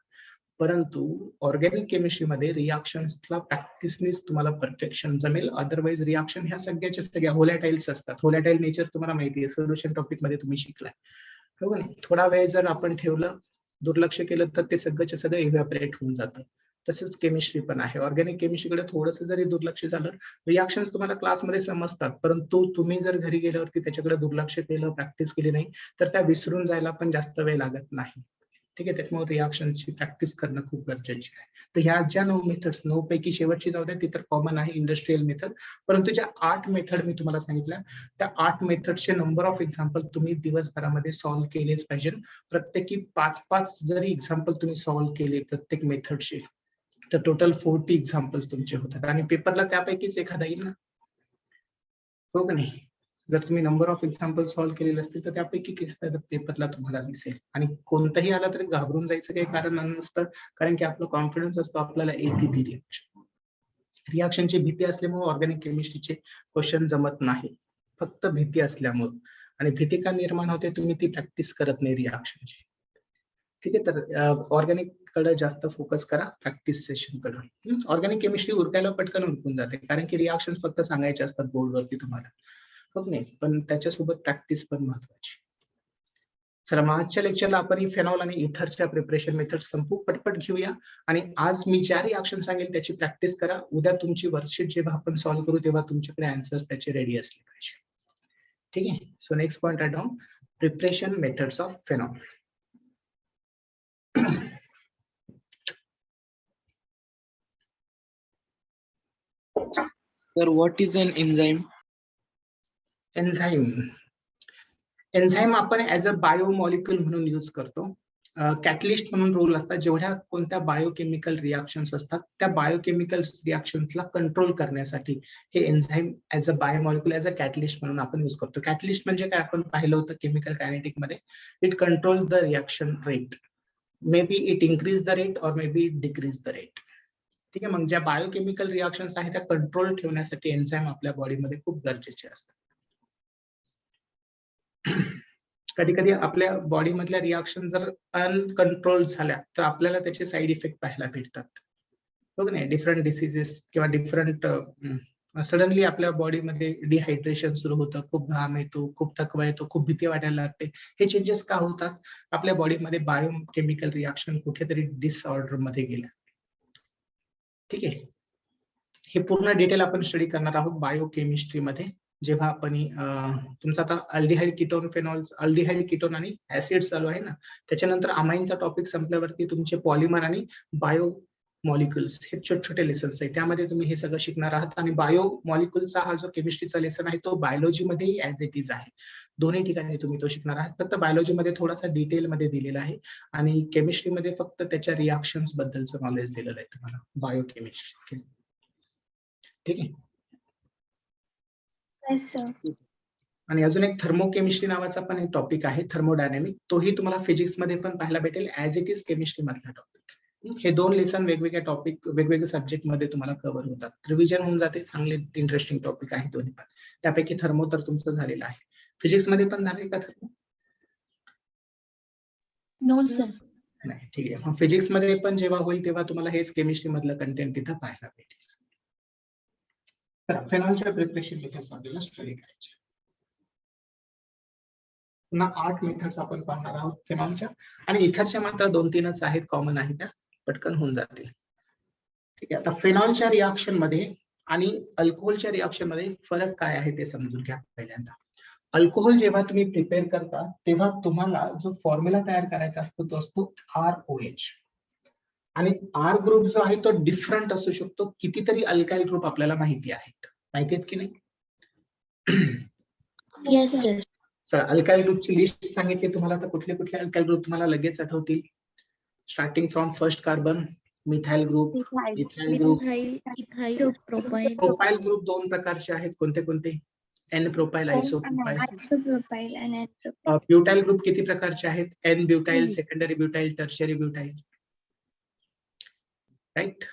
Speaker 1: परंतु ऑर्गॅनिक केमिस्ट्रीमध्ये रिएक्शन्सला प्रॅक्टिसनेच तुम्हाला परफेक्शन जमेल. अदरवाईज रिएक्शन ह्या सगळ्या व्होलॅटाइल्स असतात. व्होलॅटाइल नेचर तुम्हाला माहिती आहे, सोल्युशन टॉपिक मध्ये तुम्ही शिकलाय, हो का नाही? थोडा वेळ जर आपण ठेवलं, दुर्लक्ष केलं तर ते सगळंच्या सगळं इव्हॅपरेट होऊन जातं. तसंच केमिस्ट्री पण आहे. ऑर्गॅनिक केमिस्ट्रीकडे थोडंसं जरी दुर्लक्ष झालं, रिएक्शन्स तुम्हाला क्लासमध्ये समजतात, परंतु तुम्ही जर घरी गेल्यावरती त्याच्याकडे दुर्लक्ष केलं, प्रॅक्टिस केली नाही, तर त्या विसरून जायला पण जास्त वेळ लागत नाही. ठीक आहे. त्याच्यामुळे रिएक्शनची प्रॅक्टिस करणं खूप गरजेची आहे. तर ह्या ज्या 9 मेथड्स, 9 पैकी शेवटची जाऊ द्या, ती तर कॉमन आहे, इंडस्ट्रियल मेथड. परंतु ज्या 8 मेथड मी तुम्हाला सांगितल्या, त्या 8 मेथडचे नंबर ऑफ एक्झाम्पल तुम्ही दिवसभरामध्ये सॉल्व्ह केलेच पाहिजे. प्रत्येकी 5-5 जरी एक्झाम्पल तुम्ही सॉल्व्ह केले प्रत्येक मेथडचे, तर टोटल 40 एक्झाम्पल्स तुमचे होतात आणि पेपरला त्यापैकीच एखादा येईल ना, हो का नाही? जर तुम्ही नंबर ऑफ एक्झाम्पल सॉल्व्ह केलेले असतील तर त्यापैकी एखादा पेपरला तुम्हाला दिसेल. आणि कोणताही आला तरी घाबरून जायचं काही कारण नसतं, कारण की आपला कॉन्फिडन्स असतो आपल्याला येते ती रिएक्शन. रिएक्शनची भीती असल्यामुळे ऑर्गॅनिक केमिस्ट्रीचे क्वेश्चन जमत नाही, फक्त भीती असल्यामुळे. आणि भीती का निर्माण होते? तुम्ही ती प्रॅक्टिस करत नाही रिएक्शनची. ठीक आहे. तर ऑर्गॅनिक कडे जास्त फोकस करा, प्रॅक्टिस सेशन कडे. ऑर्गॅनिक केमिस्ट्री उरकायला पटकन उरकून जाते, कारण की रिएक्शन फक्त सांगायचे असतात बोर्डवरती तुम्हाला, हो नाही? पण त्याच्यासोबत प्रॅक्टिस पण महत्वाची. चला, मग आजच्या लेक्चरला आपण फेनॉल आणि इथरच्या प्रिपरेशन मेथड संपू, पटपट घेऊया. आणि आज मी ज्या रिएक्शन सांगेल त्याची प्रॅक्टिस करा. उद्या तुमची वर्कशीट जेव्हा आपण सॉल्व्ह करू तेव्हा तुमच्याकडे आन्सर्स त्याचे रेडी असले पाहिजे. ठीक आहे. So next point write down, preparation methods of phenol.
Speaker 5: Sir, what is an enzyme?
Speaker 1: Enzyme आपण ऍज अ बायोमॉलिक्युल म्हणून यूज करतो. कॅटलिस्ट म्हणून रोल असतात. जेवढ्या कोणत्या बायोकेमिकल रिएक्शन्स असतात त्या बायोकेमिकल रिएक्शन्सला कंट्रोल करण्यासाठी हे enzyme as a बायोमॉलिक्युल, as a catalyst म्हणून आपण यूज करतो. कॅटलिस्ट म्हणजे काय आपण पाहिलं होतं केमिकल कायनेटिक मध्ये, it control the reaction rate. Maybe it increase the rate or maybe decrease the rate. ठीक आहे. मग ज्या बायोकेमिकल रिएक्शन्स आहेत त्या कंट्रोल ठेवण्यासाठी एन्झाईम आपल्या बॉडीमध्ये खूप गरजेचे असतात. कधी कधी आपल्या बॉडी मधल्या रिएक्शन जर अनकंट्रोल झाल्या तर आपल्याला त्याचे साईड इफेक्ट पाहायला भेटतात, बघ नाही? डिफरंट डिसीजेस किंवा डिफरंट सडनली आपल्या बॉडीमध्ये डिहायड्रेशन सुरू होतं, खूप घाम येतो, खूप थकवा येतो, खूप भीती वाटायला लागते. हे चेंजेस का होतात? आपल्या बॉडीमध्ये बायोकेमिकल रिएक्शन कुठेतरी डिसऑर्डर मध्ये गेल्या. ठीक आहे. हे पूर्ण डिटेल आपण स्टडी करणार आहोत बायोकेमिस्ट्रीमध्ये. जेव्हा आपण तुमचा आता aldehyde ketone phenol, aldehyde ketone आणि ऍसिड चालू आहे ना, त्याच्यानंतर अमाइनचा टॉपिक संपल्यावरती तुमचे पॉलिमर आणि बायो मॉलिक्युल्स हे छोटे छोटे लेसन्स आहेत, त्यामध्ये तुम्ही हे सगळं शिकणार आहात. आणि बायो मॉलिक्युलचा हा जो केमिस्ट्रीचा लेसन आहे तो बायोलॉजीमध्येही ऍज इट इज आहे. दोन्ही ठिकाणी तुम्ही तो शिकणार आहात. फक्त बायोलॉजीमध्ये थोडासा डिटेलमध्ये दिलेला आहे आणि केमिस्ट्रीमध्ये फक्त त्याच्या रिएक्शन्स बद्दलचं नॉलेज दिलेलं आहे तुम्हाला बायोकेमिस्ट्री. ठीक आहे.
Speaker 2: Yes, sir.
Speaker 1: आणि अजून एक थर्मोकेमिस्ट्री नावाचा पण एक टॉपिक आहे, थर्मोडायनेमिक. तोही तुम्हाला फिजिक्स मध्ये पण पाहायला भेटेल ऍज इट इज केमिस्ट्री मधला टॉपिक. हे 2 लेसन वेगवेगळ्या टॉपिक, वेगवेगळ्या सब्जेक्ट मध्ये तुम्हाला कव्हर होतात. रिव्हिजन होऊन जाते. चांगले इंटरेस्टिंग टॉपिक आहे दोन्ही पण. त्यापैकी थर्मो तर तुमचं झालेलं आहे. फिजिक्स मध्ये पण झालंय का थर्मो?
Speaker 3: No sir.
Speaker 1: नाही. ठीक आहे. मग फिजिक्स मध्ये पण जेव्हा होईल तेव्हा तुम्हाला हेच केमिस्ट्री मधलं कंटेंट तिथं पाहायला भेटेल. तर फेनॉलच्या प्रिपरेशन मेथड्स आपल्याला स्टडी करायचे. पुन्हा 8 मेथड्स आपण पाहणार आहोत फेनॉलच्या, आणि इथरच्या मात्र 2-3च आहेत, कॉमन आहेत, त्या पटकन होऊन जातील. ठीक आहे. आता फेनॉलच्या रिएक्शन मध्ये आणि अल्कोहोलच्या रिएक्शन मध्ये फरक काय आहे ते समजून घ्या पहिल्यांदा. अल्कोहोल जेव्हा तुम्ही प्रिपेअर करता तेव्हा तुम्हाला जो फॉर्म्युला तयार करायचा असतो तो असतो ROH. आणि आर ग्रुप जो आहे तो डिफरंट असू शकतो. कितीतरी अल्काइल ग्रुप आपल्याला माहिती आहेत की नाही?
Speaker 3: Yes, sir.
Speaker 1: चला, अल्काइल ग्रुपची लिस्ट सांगितली तुम्हाला, तर कुठले कुठले अल्काइल ग्रुप तुम्हाला लगेच आठवतील? Starting from first carbon, methyl group, ethyl group.
Speaker 4: Methyl, ethyl, propyl.
Speaker 1: Propyl group दोन प्रकारचे आहेत. कोणते कोणते? N propyl, isopropyl.
Speaker 2: Isopropyl आणि ऍनप्रोपाइल.
Speaker 1: ब्युटाइल ग्रुप किती प्रकारचे आहेत? N butyl, secondary butyl, tertiary butyl. Right.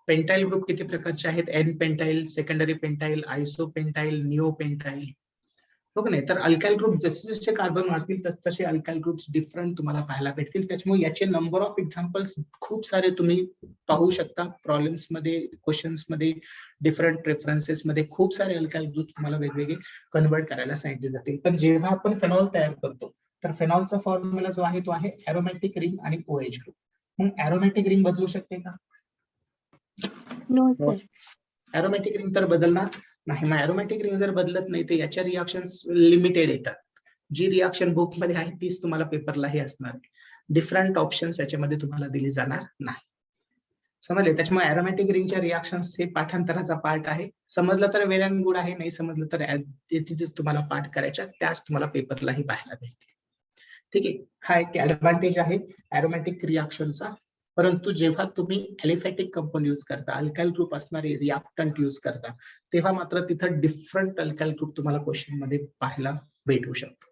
Speaker 1: Pentyl group किती प्रकारचे आहेत? N pentyl, secondary pentyl, isopentyl, neopentyl. हो का नाही? तर अल्काइल ग्रुप जसे जसे कार्बन वाढतील तसे अल्काइल ग्रुप्स डिफरंट तुम्हाला पाहायला भेटतील. त्याच्यामुळे याचे नंबर ऑफ एक्झाम्पल्स खूप सारे तुम्ही पाहू शकता. प्रॉब्लेम्स मध्ये, क्वेश्चन्स मध्ये, डिफरंट रेफरन्सेस मध्ये खूप सारे अल्काइल ग्रुप तुम्हाला वेगवेगळे कन्वर्ट करायला सांगितले जातील. पण जेव्हा आपण फेनॉल तयार करतो तर फेनॉलचा फॉर्म्युला जो आहे तो आहे एरोमॅटिक रिंग आणि OH ग्रुप. मग एरोमॅटिक रिंग बदलू शकते का?
Speaker 3: No, sir.
Speaker 1: एरोमॅटिक रिंग तर बदलणार नाही. मग एरोमॅटिक रिंग जर बदलत नाही तर याच्या रिएक्शन्स लिमिटेड येतात. जी रिएक्शन बुक मध्ये आहे तीच तुम्हाला पेपरलाही असणार. डिफरंट ऑप्शन्स याच्यामध्ये तुम्हाला दिली जाणार नाही. समजले? त्याच्यामुळे एरोमॅटिक रिंगच्या रिएक्शन्स हे पाठांतराचा पार्ट आहे. समजलं तर वेल अँड गुड आहे, नाही समजलं तर ऍज इट इज तुम्हाला पाठ करायच्या, त्याच तुम्हाला पेपरलाही पाहायला भेटतील. ठीक आहे. हा एक ऍडव्हान्टेज आहे एरोमॅटिक रिएक्शनचा. परंतु जेव्हा तुम्ही एलिफॅटिक कंपाऊंड यूज करता, अल्काइल ग्रुप असणारे रिएक्टंट यूज करता, तेव्हा मात्र तिथं डिफरंट अल्काइल ग्रुप तुम्हाला क्वेश्चन मध्ये पाहायला भेटू शकतो.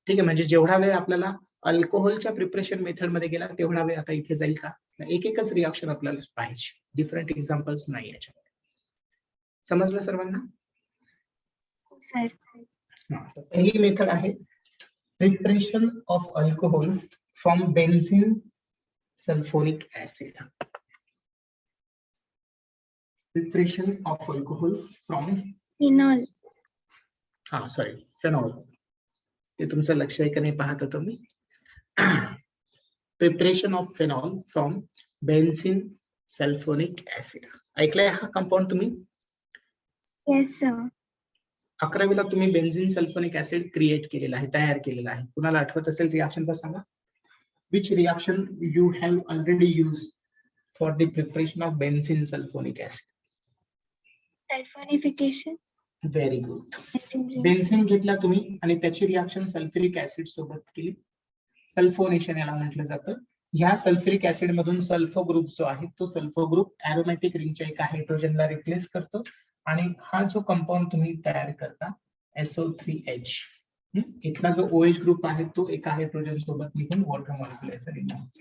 Speaker 1: ठीक आहे. म्हणजे जेवढा वेळ आपल्याला अल्कोहोलच्या प्रिपरेशन मेथड मध्ये गेला तेवढा वेळ आता इथे जाईल का? एक एकच रिएक्शन आपल्याला पाहिजे, डिफरंट एक्झाम्पल्स नाही याच्यामध्ये. समजलं सर्वांना?
Speaker 2: सर.
Speaker 1: पहिली मेथड आहे preparation of alcohol from benzene sulphonic acid. Preparation of alcohol from
Speaker 2: phenol.
Speaker 1: Sorry, phenol. ते तुमचं लक्ष आहे का नाही पाहत होतो मी. Preparation of phenol from benzene sulphonic acid. ऐकलंय हा कंपाऊंड तुम्ही?
Speaker 2: Yes sir.
Speaker 1: 11वीला तुम्ही बेन्झीन सल्फोनिक ऍसिड क्रिएट केलेला आहे, तयार केलेला आहे. कुणाला आठवत असेल रिएक्शन तर सांगा. Which reaction you have already used for the preparation of benzene sulfonic acid?
Speaker 2: सल्फोनिफिकेशन.
Speaker 1: Very good. Benzene घेतला तुम्ही आणि त्याची रिएक्शन सल्फ्युरिक ऍसिड सोबत केली. सल्फोनेशन याला म्हटलं जातं. ह्या सल्फ्युरिक ऍसिड मधून सल्फो ग्रुप जो आहे तो सल्फो ग्रुप एरोमॅटिक रिंगच्या एका हायड्रोजनला रिप्लेस करतो आणि हा जो कंपाऊंड तुम्ही तयार करता SO3H, इथला जो OH ग्रुप आहे तो एका हायड्रोजन सोबत निघून वॉटर मॉलिक्युलरचा रिंग होतो.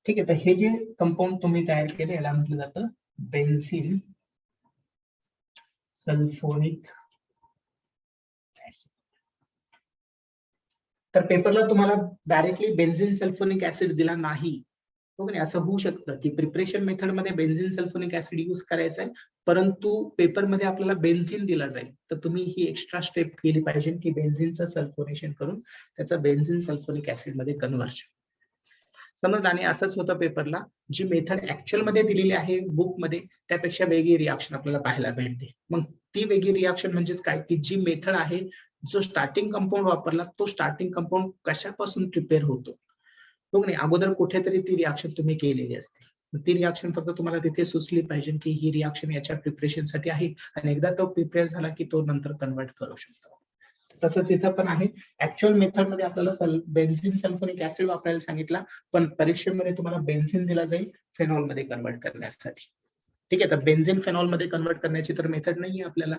Speaker 1: ठीक आहे. तर हे जे कंपाऊंड तुम्ही तयार केले याला म्हटलं जातं बेन्झीन सल्फोनिक ऍसिड. तर पेपरला तुम्हाला डायरेक्टली बेन्झीन सल्फोनिक ऍसिड दिला नाही, हो की नाही? असं होऊ शकतं की प्रिपरेशन मेथड मध्ये बेन्झीन सल्फोनिक ऍसिड यूज करायचा आहे, परंतु पेपरमध्ये आपल्याला बेन्झीन दिला जाईल, तर तुम्ही ही एक्स्ट्रा स्टेप केली पाहिजे की बेन्झीनचं सल्फोनेशन करून त्याचं बेन्झीन सल्फोनिक ऍसिड मध्ये कन्व्हर्जन. समज. आणि असंच होतं पेपरला, जी मेथड ऍक्च्युअल मध्ये दिलेली आहे बुक मध्ये त्यापेक्षा वेगळी रिएक्शन आपल्याला पाहायला भेटते. मग ती वेगळी रिएक्शन म्हणजेच काय, की जी मेथड आहे, जो स्टार्टिंग कंपाऊंड वापरला तो स्टार्टिंग कंपाऊंड कशापासून प्रिपेअर होतो, हो नाही, अगोदर कुठेतरी ती रिएक्शन तुम्ही केलेली असते. ती रिएक्शन फक्त तुम्हाला तिथे सुचली पाहिजे की ही रिएक्शन याच्या प्रिपरेशन साठी आहे, आणि एकदा तो प्रिपेअर झाला की तो नंतर कन्वर्ट करू शकतो. तसंच इथं पण आहे. ऍक्च्युअल मेथड मध्ये आपल्याला बेन्झीन सल्फोनिक ऍसिड वापरायला सांगितला, पण परीक्षेमध्ये तुम्हाला बेन्झीन दिला जाईल फेनॉल मध्ये कन्वर्ट करण्यासाठी. ठीक आहे. तर बेन्झीन फेनॉल मध्ये कन्वर्ट करण्याची तर मेथड नाहीये आपल्याला,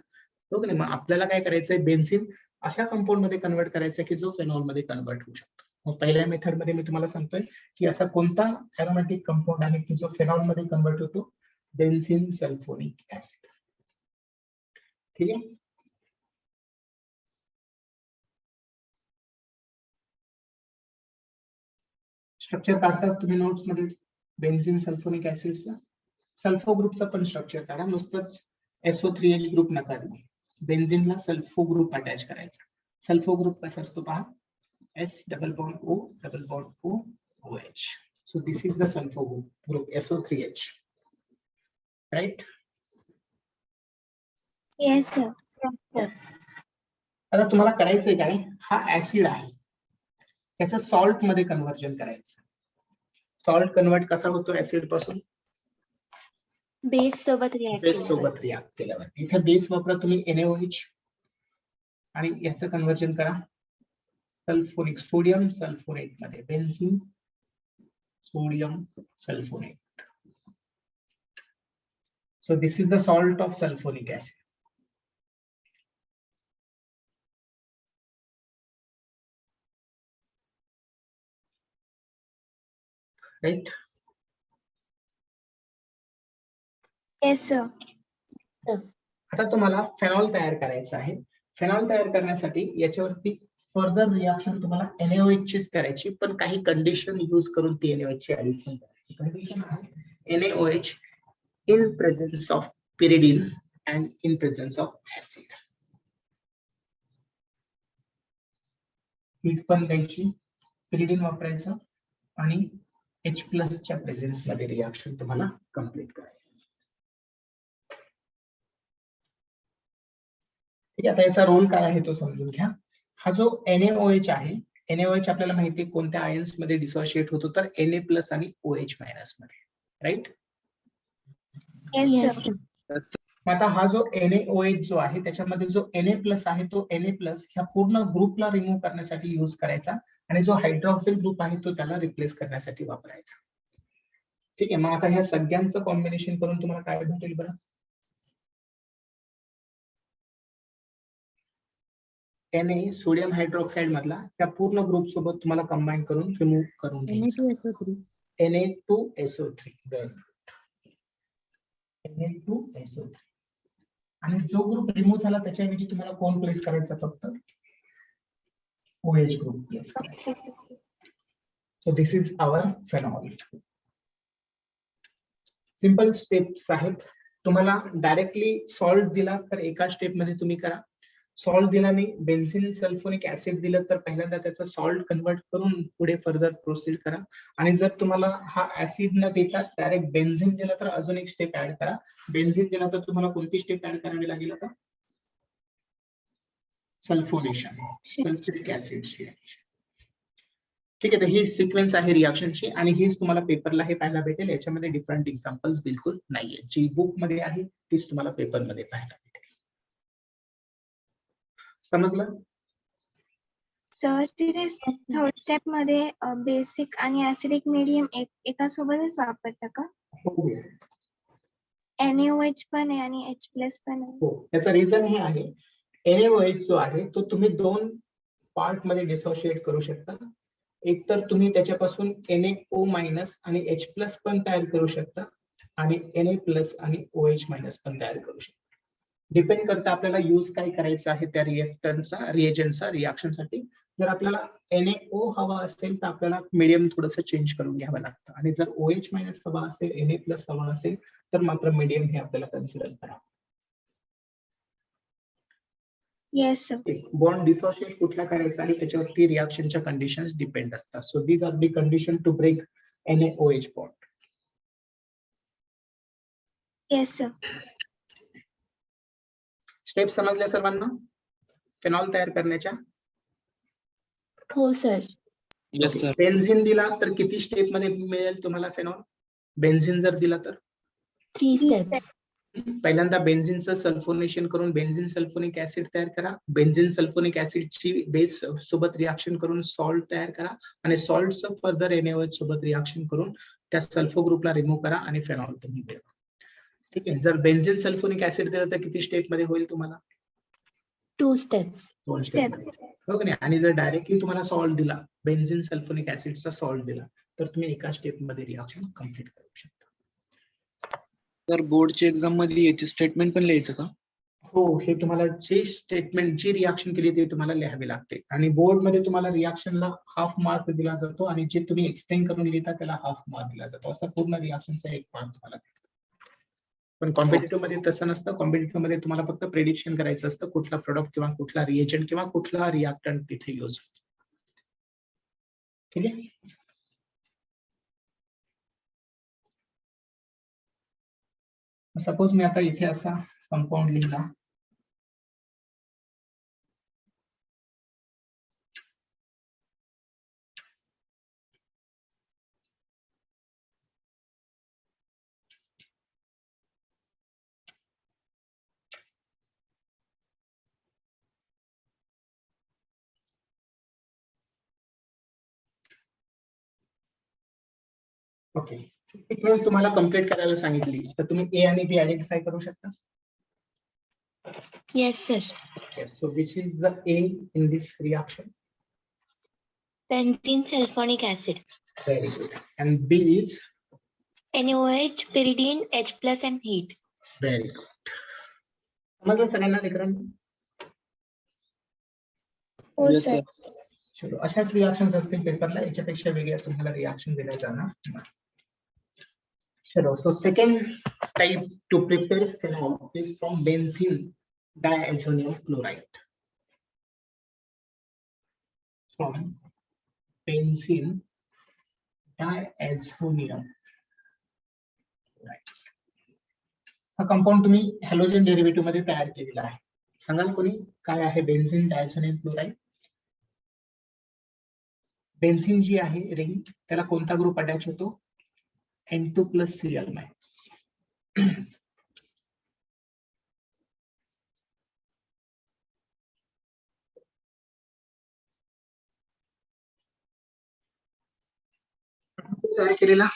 Speaker 1: हो की नाही? मग आपल्याला काय करायचंय, बेन्झीन अशा कंपाऊंड मध्ये कन्वर्ट करायचं की जो फेनॉल मध्ये कन्वर्ट होऊ शकतो. मग पहिल्या मेथड मध्ये मी तुम्हाला सांगतोय की असा कोणता एरोमॅटिक कंपाऊंड आहे की जो फेनॉल मध्ये कन्वर्ट होतो, बेन्झीन सल्फोनिक ऍसिड. ठीक आहे. स्ट्रक्चर काढतात तुम्ही नोट्स मध्ये बेन्झीन सल्फोनिक ऍसिडचा. सल्फो ग्रुपचा पण स्ट्रक्चर काढा, नुसतंच SO3H ग्रुप नका देऊ. बेन्झीनला सल्फो ग्रुप अटॅच करायचा. सल्फो ग्रुप कसा असतो पहा, S double bond O double bond O OH. So this is the sulfo group SO3H, right?
Speaker 2: Yes sir.
Speaker 1: आता तुम्हाला करायचंय काय, हा ऍसिड आहे त्याचं सॉल्ट मध्ये कन्व्हर्जन करायचं. सॉल्ट कन्वर्ट कसा होतो ऍसिड पासून?
Speaker 3: बेस सोबत रिॲक्ट
Speaker 1: बेस सोबत रिॲक्ट केल्यावर. इथे बेस वापरा तुम्ही NaOH आणि याचं कन्व्हर्जन करा सल्फ्युरिक सोडियम सल्फोनेट मध्ये, benzene sodium sulphonate. So this is the salt of sulfuric acid. Right?
Speaker 2: Yes sir.
Speaker 1: आता तुम्हाला फेनॉल तयार करायचं आहे. फेनॉल तयार करण्यासाठी याच्यावरती फर्दर रिएक्शन तुम्हाला NaOH चीच करायची, पण काही कंडिशन यूज करून ती NaOH ची ऍडिशन करायची. कंडिशन आहे NaOH in presence of pyridine and in presence of acid. Heat पण द्यायची, pyridine वापरायचं आणि H+ च्या प्रेझेन्स मध्ये रिएक्शन तुम्हाला कंप्लीट करायची. ठीक आहे, आता याचा रोल काय आहे तो समजून घ्या. हा जो NaOH आहे, NaOH आपल्याला माहिती आहे कोणत्या आयन्स मध्ये डिसोशिएट होतो, तर Na+ आणि OH- मध्ये, राईट?
Speaker 2: Yes sir.
Speaker 1: आता हा जो NaOH जो आहे त्याच्यामध्ये जो Na+ आहे तो Na+ ह्या पूर्ण ग्रुपला रिमूव्ह करण्यासाठी यूज करायचा आणि जो हायड्रॉक्सिल ग्रुप आहे तो त्याला रिप्लेस करण्यासाठी वापरायचा. ठीक आहे, मग आता ह्या सगळ्यांचं कॉम्बिनेशन करून तुम्हाला काय भेटेल बरं? Na सोडियम हायड्रॉक्साइड मधला त्या पूर्ण ग्रुप सोबत तुम्हाला कंबाईन करून रिमूव्ह करून घ्यायचं.
Speaker 4: Na2SO3.
Speaker 1: Na2SO3. Na2SO3. आणि जो ग्रुप रिमूव्ह झाला त्याच्याऐवजी तुम्हाला कोण प्लेस करायचा? फक्त OH ग्रुप प्लेस करायचा. So this is our phenol. Simple steps आहेत. तुम्हाला डायरेक्टली सॉल्ट दिला तर एका स्टेप मध्ये तुम्ही करा. सॉल्ट दिला मी, बेन्झिन सल्फोनिक ऍसिड दिलं तर पहिल्यांदा त्याचा सॉल्ट कन्वर्ट करून पुढे फर्दर प्रोसीड करा. आणि जर तुम्हाला हा ऍसिड न देता डायरेक्ट बेन्झिन दिला तर अजून एक स्टेप ऍड करा. बेन्झिन दिला तर तुम्हाला कोणती स्टेप ऍड करावी लागेल? आता सल्फोनेशन, सल्फ्युरिक ऍसिडची. ठीक आहे, तर ही सिक्वेन्स आहे रिएक्शनची आणि हीच तुम्हाला पेपरला हे पाहायला भेटेल. याच्यामध्ये डिफरंट एक्झाम्पल्स बिलकुल नाहीये. जी बुक मध्ये आहे तीच तुम्हाला पेपर मध्ये पाहायला भेटेल. समजलं?
Speaker 2: सर तिथे थर्ड स्टेप मध्ये बेसिक आणि ऍसिडिक मीडियम एका सोबतच वापरता का?
Speaker 1: हो.
Speaker 2: NaOH पण आहे आणि H+ पण आहे.
Speaker 1: हो, याचा रिझन हे आहे NaOH जो आहे तो तुम्ही दोन पार्ट मध्ये डिसोशिएट करू शकता. एक तर तुम्ही त्याच्यापासून NaO- आणि H+ पण तयार करू शकता आणि Na+ आणि OH- पण तयार करू शकता. डिपेंड करतं आपल्याला यूज काय करायचं आहे त्या रिएक्टरचा, रिएजंटचा रिएक्शनसाठी. जर आपल्याला NaO हवा असेल तर आपल्याला मीडियम थोडंसं चेंज करून घ्यावं लागतं आणि जर OH- हवा असेल, Na+ हवा असेल तर मात्र मीडियम हे आपल्याला कन्सिडर करावं.
Speaker 2: Yes sir.
Speaker 1: बॉन्ड डिसोशिएट कुठला करायचा आहे त्याच्यावरती रिएक्शनच्या कंडिशन्स डिपेंड असतात. So these are the condition to break NaOH bond.
Speaker 2: Yes sir.
Speaker 1: Step समजल्या सर्वांना फेनॉल तयार करण्याच्या?
Speaker 3: हो सर.
Speaker 5: Yes, sir.
Speaker 1: बेन्झिन दिला तर किती स्टेप मध्ये मिळेल तुम्हाला फेनॉल? बेन्झिन जर दिला तर
Speaker 3: 3 स्टेप्स.
Speaker 1: पहिल्यांदा बेन्झिनचं सल्फोनेशन करून बेन्झिन सल्फोनिक ऍसिड तयार करा. बेन्झिन सल्फोनिक ऍसिडची बेस सोबत रिएक्शन करून सॉल्ट तयार करा आणि सॉल्टचं फर्दर NaOH सोबत रिएक्शन करून त्या सल्फो ग्रुपला रिमूव्ह करा आणि फेनॉल तुम्ही मिळवा. ठीक आहे, जर बेन्झिन सल्फोनिक ऍसिड दिलं तर किती स्टेप मध्ये होईल तुम्हाला?
Speaker 3: 2 स्टेप्स.
Speaker 1: 2 स्टेप मध्ये. हो की नाही? आणि जर डायरेक्टली तुम्हाला सॉल्ट दिला, बेन्झिन सल्फोनिक ऍसिडचा सॉल्ट दिला तर तुम्ही एका स्टेप मध्ये रिएक्शन कंप्लीट करू शकता.
Speaker 5: तर बोर्डच्या एक्झाम मध्ये याचे स्टेटमेंट पण लिहायचं का?
Speaker 1: हो, हे तुम्हाला जे स्टेटमेंट जी रिएक्शन केली ते तुम्हाला लिहावे लागते आणि बोर्ड मध्ये तुम्हाला रिएक्शनला हाफ मार्क दिला जातो आणि जे तुम्ही एक्सप्लेन करून लिहिता त्याला हाफ मार्क दिला जातो. असा पूर्ण रिएक्शनचा 1 मार्क तुम्हाला भेटतो. पण कॉम्पिटिटिव्ह मध्ये तसं नसतं. कॉम्पिटिटिव्ह मध्ये तुम्हाला फक्त प्रेडिक्शन करायचं असतं कुठला प्रोडक्ट किंवा कुठला रिएजंट किंवा कुठला रिएक्टंट तिथे यूज होतो. ठीक आहे. सपोज मी आता इथे असा कंपाऊंड लिहिला ओके, सिक्वेन्स तुम्हाला कम्प्लीट करायला सांगितली तर तुम्ही ए आणि बी आयडेंटिफाय करू शकता.
Speaker 3: Yes, sir.
Speaker 1: Yes, so which is the A in this reaction?
Speaker 3: Pentene sulfonic acid.
Speaker 1: Very good. And B is?
Speaker 3: NaOH, pyridine, H plus and heat.
Speaker 1: Very good. समजलं सगळ्यांना लेकरांना?
Speaker 2: हो
Speaker 5: Yes,
Speaker 2: सर.
Speaker 5: sir.
Speaker 1: चलो, अशाच reactions असतील पेपरला, याच्यापेक्षा वेगळ्या तुम्हाला रिएक्शन दिल्या जाणार नाही. चलो, so second type to prepare phenol is from benzene diazonium chloride. From benzene diazonium chloride. हा कंपाऊंड तुम्ही हॅलोजन डेरिव्हेटिव्ह मध्ये तयार केलेला आहे. सांगाल कोणी काय आहे बेन्झीन डायझोनियम क्लोराईड? बेन्झीन जी आहे रिंग, त्याला कोणता ग्रुप अटॅच होतो? N2+Cl-. तयार केलेला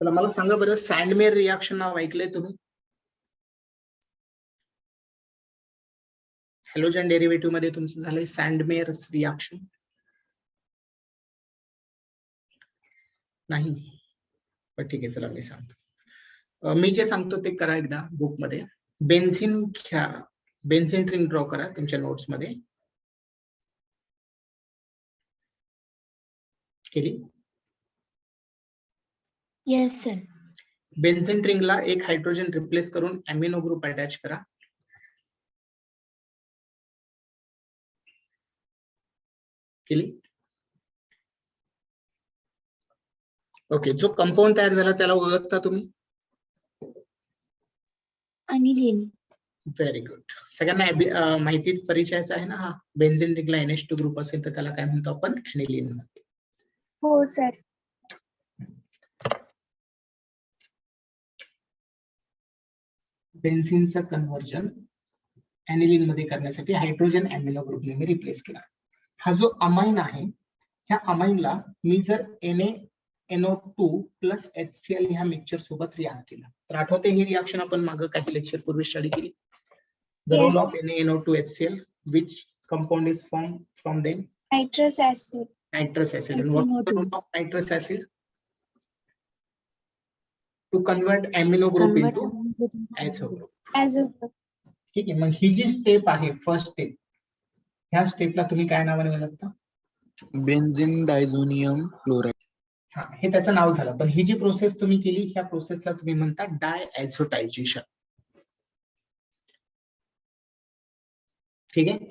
Speaker 1: चला मला सांगा बरं, सँडमेअर रिएक्शन नाव ऐकलंय तुम्ही? हॅलोजन डेरिव्हेटिव्ह मध्ये तुमचं झालंय सँडमेअर रिएक्शन? नाही, पण ठीक आहे, चला मी सांगतो. मी जे सांगतो ते करा एकदा बुक मध्ये. बेन्झीन घ्या, बेन्झीन रिंग ड्रॉ करा तुमच्या नोट्स मध्ये. केली?
Speaker 3: Yes, sir.
Speaker 1: बेन्झीन रिंगला एक हायड्रोजन रिप्लेस करून अमिनो ग्रुप अटॅच करा. केली? ओके, जो कंपाऊंड तयार झाला त्याला ओळखता तुम्ही?
Speaker 3: Aniline.
Speaker 1: Very good. सगळ्यांना माहिती परिचयाचा आहे ना हा? बेन्झीन रिंगला NH2 ग्रुप असेल तर त्याला काय म्हणतो आपण? ऍनिलीन म्हणतो.
Speaker 2: हो सर.
Speaker 1: बेन्झीनचं कन्व्हर्जन ऍनिलीन मध्ये करण्यासाठी हायड्रोजन अमिनो ग्रुपने मी रिप्लेस केला. हा जो अमाइन आहे, ह्या अमाइनला मी जर NaNO2 प्लस HCl ह्या मिक्सचर सोबत रिॲक्ट केला तर आठवते ही रिॲक्शन आपण मागे काही लेक्चर पूर्वी स्टडी केली. The role
Speaker 2: Yes.
Speaker 1: of NaNO2 HCl, which compound is formed from them?
Speaker 2: Nitrous acid.
Speaker 1: Nitrous acid. And what is the role of nitrous acid? To convert amino group into azo group.
Speaker 2: As a
Speaker 1: ठीक आहे, मग ही जी step आहे first step, ह्या स्टेपला तुम्ही काय नावाने ओळखता?
Speaker 5: Benzene diazonium chloride.
Speaker 1: हा, हे त्याचं नाव झालं. पण ही जी प्रोसेस तुम्ही केली, ह्या प्रोसेसला तुम्ही म्हणता डायॲझोटायझेशन. ठीक आहे.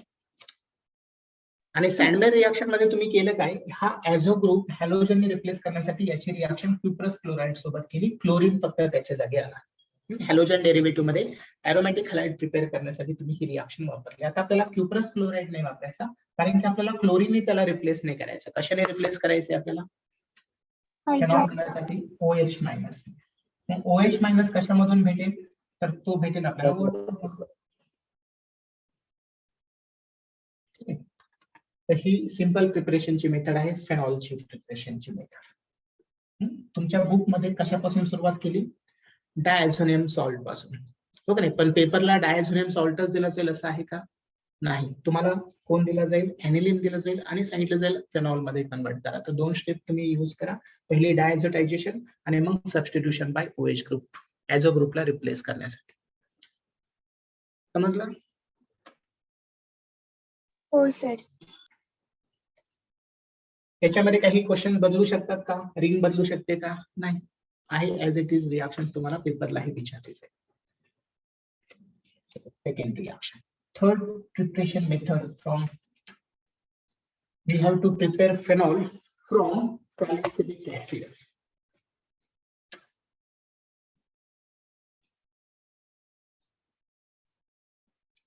Speaker 1: आणि सँडमेअर रिएक्शन मध्ये तुम्ही केलं काय? हा ऍझो ग्रुप हॅलोजनने रिप्लेस करण्यासाठी याची रिएक्शन क्युप्रस क्लोराईड सोबत केली. क्लोरीन फक्त त्याच्या जागी आला. हॅलोजन डेरिव्हेटिव्ह मध्ये अरोमॅटिक हॅलाइड प्रिपेअर करण्यासाठी तुम्ही ही रिएक्शन वापरली. आता आपल्याला क्युप्रस क्लोराईड नाही वापरायचा, कारण की आपल्याला क्लोरीनने त्याला रिप्लेस नाही करायचं. कशाने रिप्लेस करायचे आपल्याला?
Speaker 2: hydroxide.
Speaker 1: OH minus. OH minus कशामधून भेटेल? तर तो भेटेल आपल्याला water. तर ही सिंपल प्रिपरेशनची मेथड आहे, फेनॉलची प्रिपरेशनची मेथड. तुमच्या बुक मध्ये कशापासून सुरुवात केली? डायझोनियम सॉल्ट पासून, हो का नाही? पण पेपरला डायझोनियम सॉल्टच दिला जाईल असं आहे का? नाही. तुम्हाला कोण दिला जाईल? ऍनिलीन दिलं जाईल आणि सांगितलं जाईल फेनॉल मध्ये कन्वर्ट करा. तर दोन स्टेप तुम्ही युज करा. पहिली डायझोटायझेशन आणि मग सबस्टिट्यूशन बाय OH ग्रुप, ऍझो ग्रुपला रिप्लेस करण्यासाठी. समजलं?
Speaker 2: हो सर.
Speaker 1: याच्यामध्ये काही क्वेश्चन बदलू शकतात का? रिंग बदलू शकते का? नाही, आहे ऍज इट इज. रिएक्शन तुम्हाला पेपरलाही विचारलीच आहे. Second reaction. Third preparation method from, we have to prepare phenol from salicylic acid.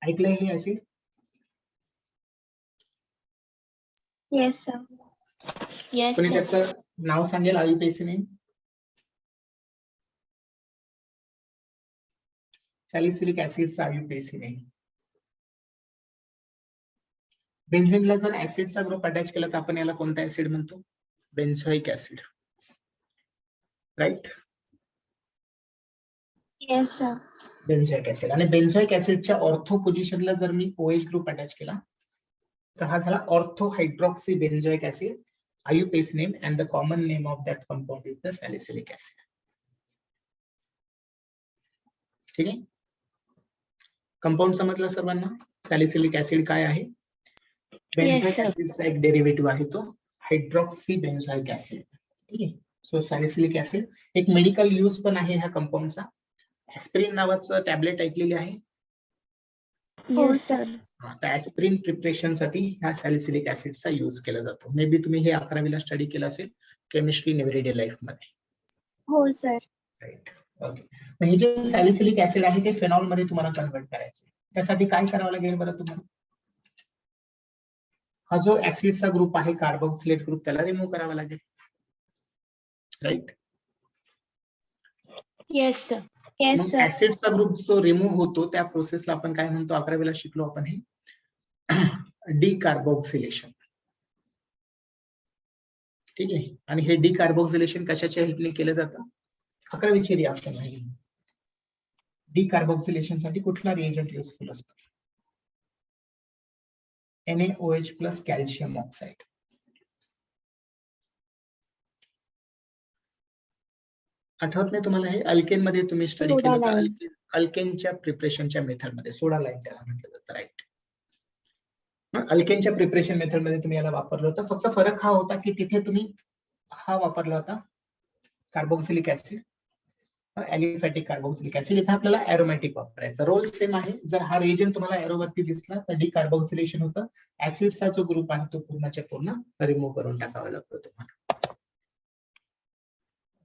Speaker 1: ऐकलंय हे ऍसिड?
Speaker 2: Yes sir.
Speaker 3: Yes,
Speaker 1: कोणी
Speaker 3: sir.
Speaker 1: त्याचं नाव सांगेल? IUPAC name? सॅलिसिलिक ऍसिडचा IUPAC नेम? बेन्झिनला जर ऍसिडचा ग्रुप अटॅच केला तर आपण याला कोणता ऍसिड म्हणतो? Benzoic acid, right?
Speaker 2: Yes sir.
Speaker 1: Benzoic acid. आणि बेन्झोइक ऍसिडच्या ऑर्थो पोझिशनला जर मी OH ग्रुप अटॅच केला तर हा झाला ortho hydroxy benzoic acid. IUPAC name and the common name of that compound is the salicylic acid. ठीक आहे, कंपाऊंड समजला सर्वांना? सॅलिसिलिक ऍसिड काय आहे? बेन्झोइक
Speaker 3: sir.
Speaker 1: ऍसिडचा एक डेरिव्हेटिव्ह आहे तो हायड्रॉक्सी बेन्झोइक ऍसिड. ठीक आहे, सो सॅलिसिलिक ऍसिड एक मेडिकल यूज पण आहे ह्या कंपाऊंडचा. ऍस्पिरिन नावाचं टॅबलेट ऐकलेली आहे?
Speaker 2: हो
Speaker 4: Yes,
Speaker 2: सर.
Speaker 4: sir.
Speaker 1: आता ऍस्पिरिन प्रिपरेशन साठी ह्या सॅलिसिलिक ऍसिडचा यूज केला जातो. मे बी तुम्ही हे 11वीला स्टडी केलं असेल केमिस्ट्री इन एव्हरीडे लाईफ मध्ये.
Speaker 2: हो सर.
Speaker 1: Right, okay. मग हे जे सॅलिसिलिक ऍसिड आहे ते फेनॉल मध्ये तुम्हाला कन्वर्ट करायचं. त्यासाठी काय करावं लागेल बरं तुम्हाला? हा जो ऍसिडचा ग्रुप आहे कार्बोक्सिलेट ग्रुप त्याला रिमूव्ह करावा लागेल, राईट?
Speaker 3: Yes, sir.
Speaker 2: येस
Speaker 1: मग
Speaker 2: सर.
Speaker 1: ऍसिडचा ग्रुप जो रिमूव्ह होतो त्या प्रोसेसला आपण काय म्हणतो? 11वीला शिकलो आपण हे डिकार्बोक्सिलेशन. ठीक आहे, आणि हे डिकार्बोक्सिलेशन कशाच्या हेल्पने केलं जातं? 11वीची रिएक्शन आहे. डिकार्बोक्सिलेशन साठी कुठला रिएजंट युजफुल असतो? NaOH plus calcium oxide. आठवत नाही तुम्हाला? हे अल्केन मध्ये तुम्ही स्टडी
Speaker 2: सोडा
Speaker 1: केलं
Speaker 2: लाईन.
Speaker 1: तर अल्केनच्या प्रिपरेशनच्या मेथड मध्ये सोडा लाईन त्याला म्हटलं जातं, राईट? अल्केनच्या प्रिपरेशन मेथड मध्ये तुम्ही याला वापरलं होतं. फक्त फरक हा होता की तिथे तुम्ही हा वापरला होता कार्बोक्सिलिक ऍसिड, ऍलिफॅटिक कार्बोक्सिलिक ऍसिड. इथे आपल्याला एरोमॅटिक वापरायचा. रोल सेम आहे. जर हा रिएजंट तुम्हाला एरोवरती दिसला तर डिकार्बोक्सिलेशन होतं. ऍसिडचा जो ग्रुप आहे तो पूर्णच्या पूर्ण रिमूव्ह करून टाकावा लागतो तुम्हाला.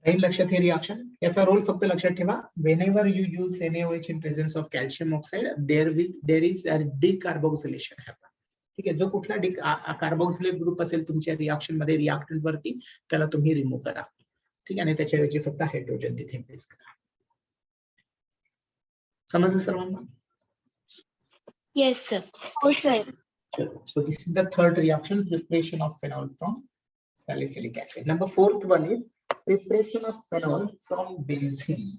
Speaker 1: राहील लक्षात हे रिएक्शन? याचा रोल फक्त लक्षात ठेवा. Whenever you use NaOH in presence of calcium oxide there is a decarboxylation happen. ठीक आहे, जो कुठला कार्बोक्सिलेट ग्रुप असेल तुमच्या रिएक्शन मध्ये रिएक्टंट वरती त्याला तुम्ही रिमूव्ह करा. ठीक आहे, आणि त्याच्याऐवजी फक्त हायड्रोजन तिथे प्लेस करा. समजलं सर्वांना?
Speaker 3: Yes, sir.
Speaker 2: हो sir.
Speaker 1: So this is the third reaction, preparation of phenol from salicylic acid. Number 4th one is preparation of phenol from benzene.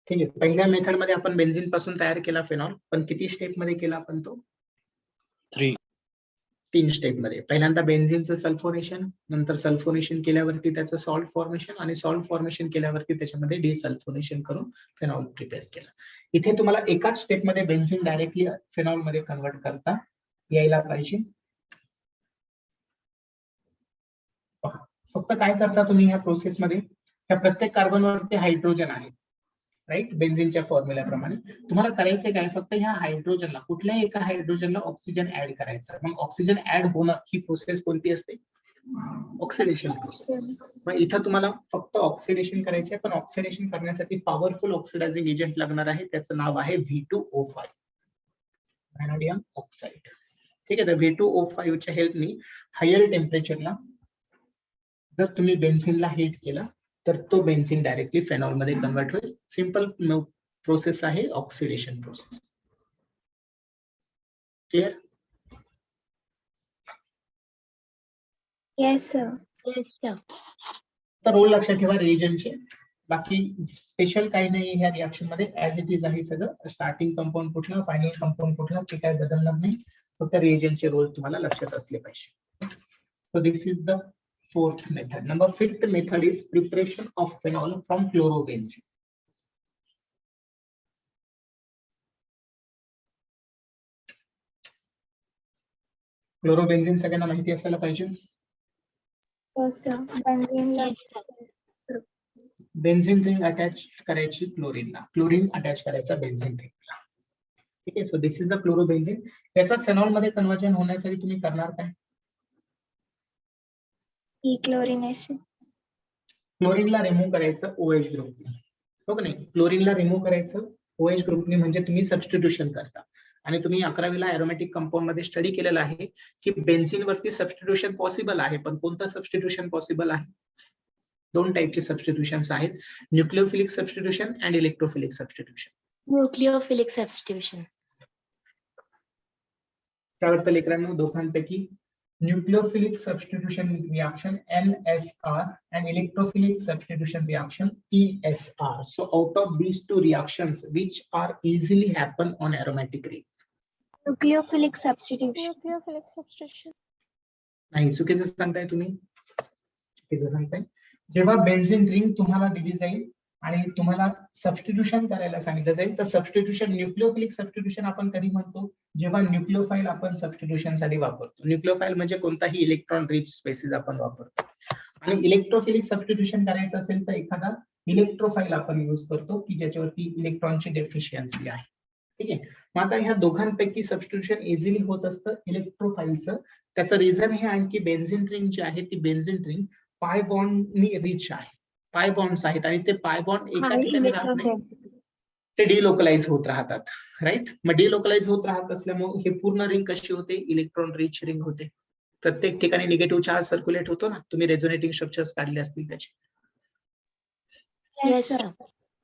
Speaker 1: ठीक आहे, पहिल्या मेथड मध्ये आपण बेन्झीन पासून तयार केला फेनॉल, पण किती स्टेप मध्ये केला आपण तो? 3 स्टेप मध्ये. पहिल्यांदा बेन्झीनचं सल्फोनेशन, नंतर सल्फोनेशन केल्यावरती त्याचं सॉल्ट फॉर्मेशन, आणि सॉल्ट फॉर्मेशन केल्यावरती त्याच्यामध्ये डिसल्फोनेशन करून फेनॉल प्रिपेअर केलं. इथे तुम्हाला एकाच स्टेप मध्ये बेन्झीन डायरेक्टली फेनॉल मध्ये कन्वर्ट करता यायला पाहिजे. फक्त काय करता तुम्ही ह्या प्रोसेस मध्ये? ह्या प्रत्येक कार्बनवरती हायड्रोजन आहे, राईट? बेन्झीनच्या फॉर्म्युल्याप्रमाणे तुम्हाला करायचंय काय? फक्त ह्या हायड्रोजनला, कुठल्याही एका हायड्रोजनला ऑक्सिजन ऍड करायचा. मग ऑक्सिजन ऍड होणं ही प्रोसेस कोणती असते? Oxidation process. मग इथं तुम्हाला फक्त ऑक्सिडेशन करायचंय, पण ऑक्सिडेशन करण्यासाठी पॉवरफुल ऑक्सिडायझिंग एजंट लागणार आहे. त्याचं नाव आहे V2O5, व्हॅनॅडियम ऑक्साईड. ठीक आहे, तर V2O5 च्या हेल्पनी हायर टेम्परेचरला जर तुम्ही बेन्झीनला हीट केला तर तो बेन्झीन डायरेक्टली फेनॉल मध्ये कन्वर्ट होईल. सिंपल प्रोसेस आहे oxidation process. Clear?
Speaker 2: Yes sir.
Speaker 3: Yes, sir.
Speaker 1: तर रोल लक्षात ठेवा रिएजंटचे. बाकी स्पेशल काही नाही ह्या रिएक्शन मध्ये, ऍज इट इज आहे सगळं. स्टार्टिंग कंपाऊंड कुठला, फायनल कंपाऊंड कुठला, ते काय बदलणार नाही. फक्त रिएजंटचे रोल तुम्हाला लक्षात असले पाहिजे. So this is the 4th method. Number 5th method is preparation of phenol from chlorobenzene. क्लोरोबेन्झीन सगळ्यांना माहिती असायला पाहिजे.
Speaker 2: हो sir. बेन्झीनला
Speaker 3: Yes, sir.
Speaker 1: Benzene ring attach करायची क्लोरीनला, क्लोरीन अटॅच करायचा बेन्झीन रिंगला. ठीक आहे, सो दिस इज द क्लोरोबेन्झीन. याचा फेनॉल मध्ये कन्वर्जन होण्यासाठी तुम्ही करणार काय?
Speaker 2: Chlorine acid.
Speaker 1: क्लोरीनला रिमूव्ह करायचं OH ग्रुपने, हो का नाही? क्लोरीनला रिमूव्ह करायचं OH ग्रुपने, म्हणजे तुम्ही सबस्टिट्यूशन करता. आणि तुम्ही 11वीला एरोमॅटिक कंपाऊंड मध्ये स्टडी केलेलं आहे की बेन्झीन वरती सबस्टिट्यूशन पॉसिबल आहे, पण कोणतं सबस्टिट्यूशन पॉसिबल आहे? दोन टाईपचे सबस्टिट्यूशन्स आहेत, nucleophilic substitution and electrophilic substitution.
Speaker 3: Nucleophilic substitution.
Speaker 1: काय वाटतं लेकरांनो दोघांपैकी? Nucleophilic substitution reaction NSR and electrophilic substitution reaction ESR. So out of these two reactions, which are easily happen on aromatic rings?
Speaker 2: Nucleophilic substitution.
Speaker 6: Nucleophilic substitution.
Speaker 1: नाही, चुकीचं सांगताय तुम्ही. चुकीचं सांगताय. जेव्हा बेन्झीन रिंग तुम्हाला दिली जाईल आणि तुम्हाला सबस्टिट्यूशन करायला सांगितलं जाईल, तर सबस्टिट्यूशन न्यूक्लिओफिलिक सबस्टिट्यूशन आपण कधी म्हणतो? जेव्हा न्यूक्लिओफाईल आपण सबस्टिट्यूशन साठी वापरतो. न्यूक्लिओफाईल म्हणजे कोणताही इलेक्ट्रॉन रिच स्पेसिस आपण वापरतो. आणि इलेक्ट्रोफिलिक सबस्टिट्यूशन करायचं असेल तर एखादा इलेक्ट्रोफाईल आपण यूज करतो की ज्याच्यावरती इलेक्ट्रॉनची डेफिशियन्सी आहे. ठीक आहे. मग आता ह्या दोघांपैकी सबस्टिट्यूशन इझिली होत असतं इलेक्ट्रोफाईलचं. त्याचं रिझन हे आहे की बेन्झीन रिंग जी आहे ती बेन्झीन रिंग पाय बॉन्डनी रिच आहे. पाय बॉन्ड्स आहेत आणि ते पाय बॉन्ड एका ठिकाणी राहत नाही, ते डिलोकलाइज होत राहतात. राईट. मग डिलोकलाइज होत राहत असल्यामुळे हे पूर्ण रिंग कशी होते? इलेक्ट्रॉन रिच रिंग होते. प्रत्येक ठिकाणी निगेटिव्ह चार्ज सर्क्युलेट होतो ना. तुम्ही रेझोनेटिंग स्ट्रक्चर्स काढले असतील त्याचे.
Speaker 3: Yes, sir.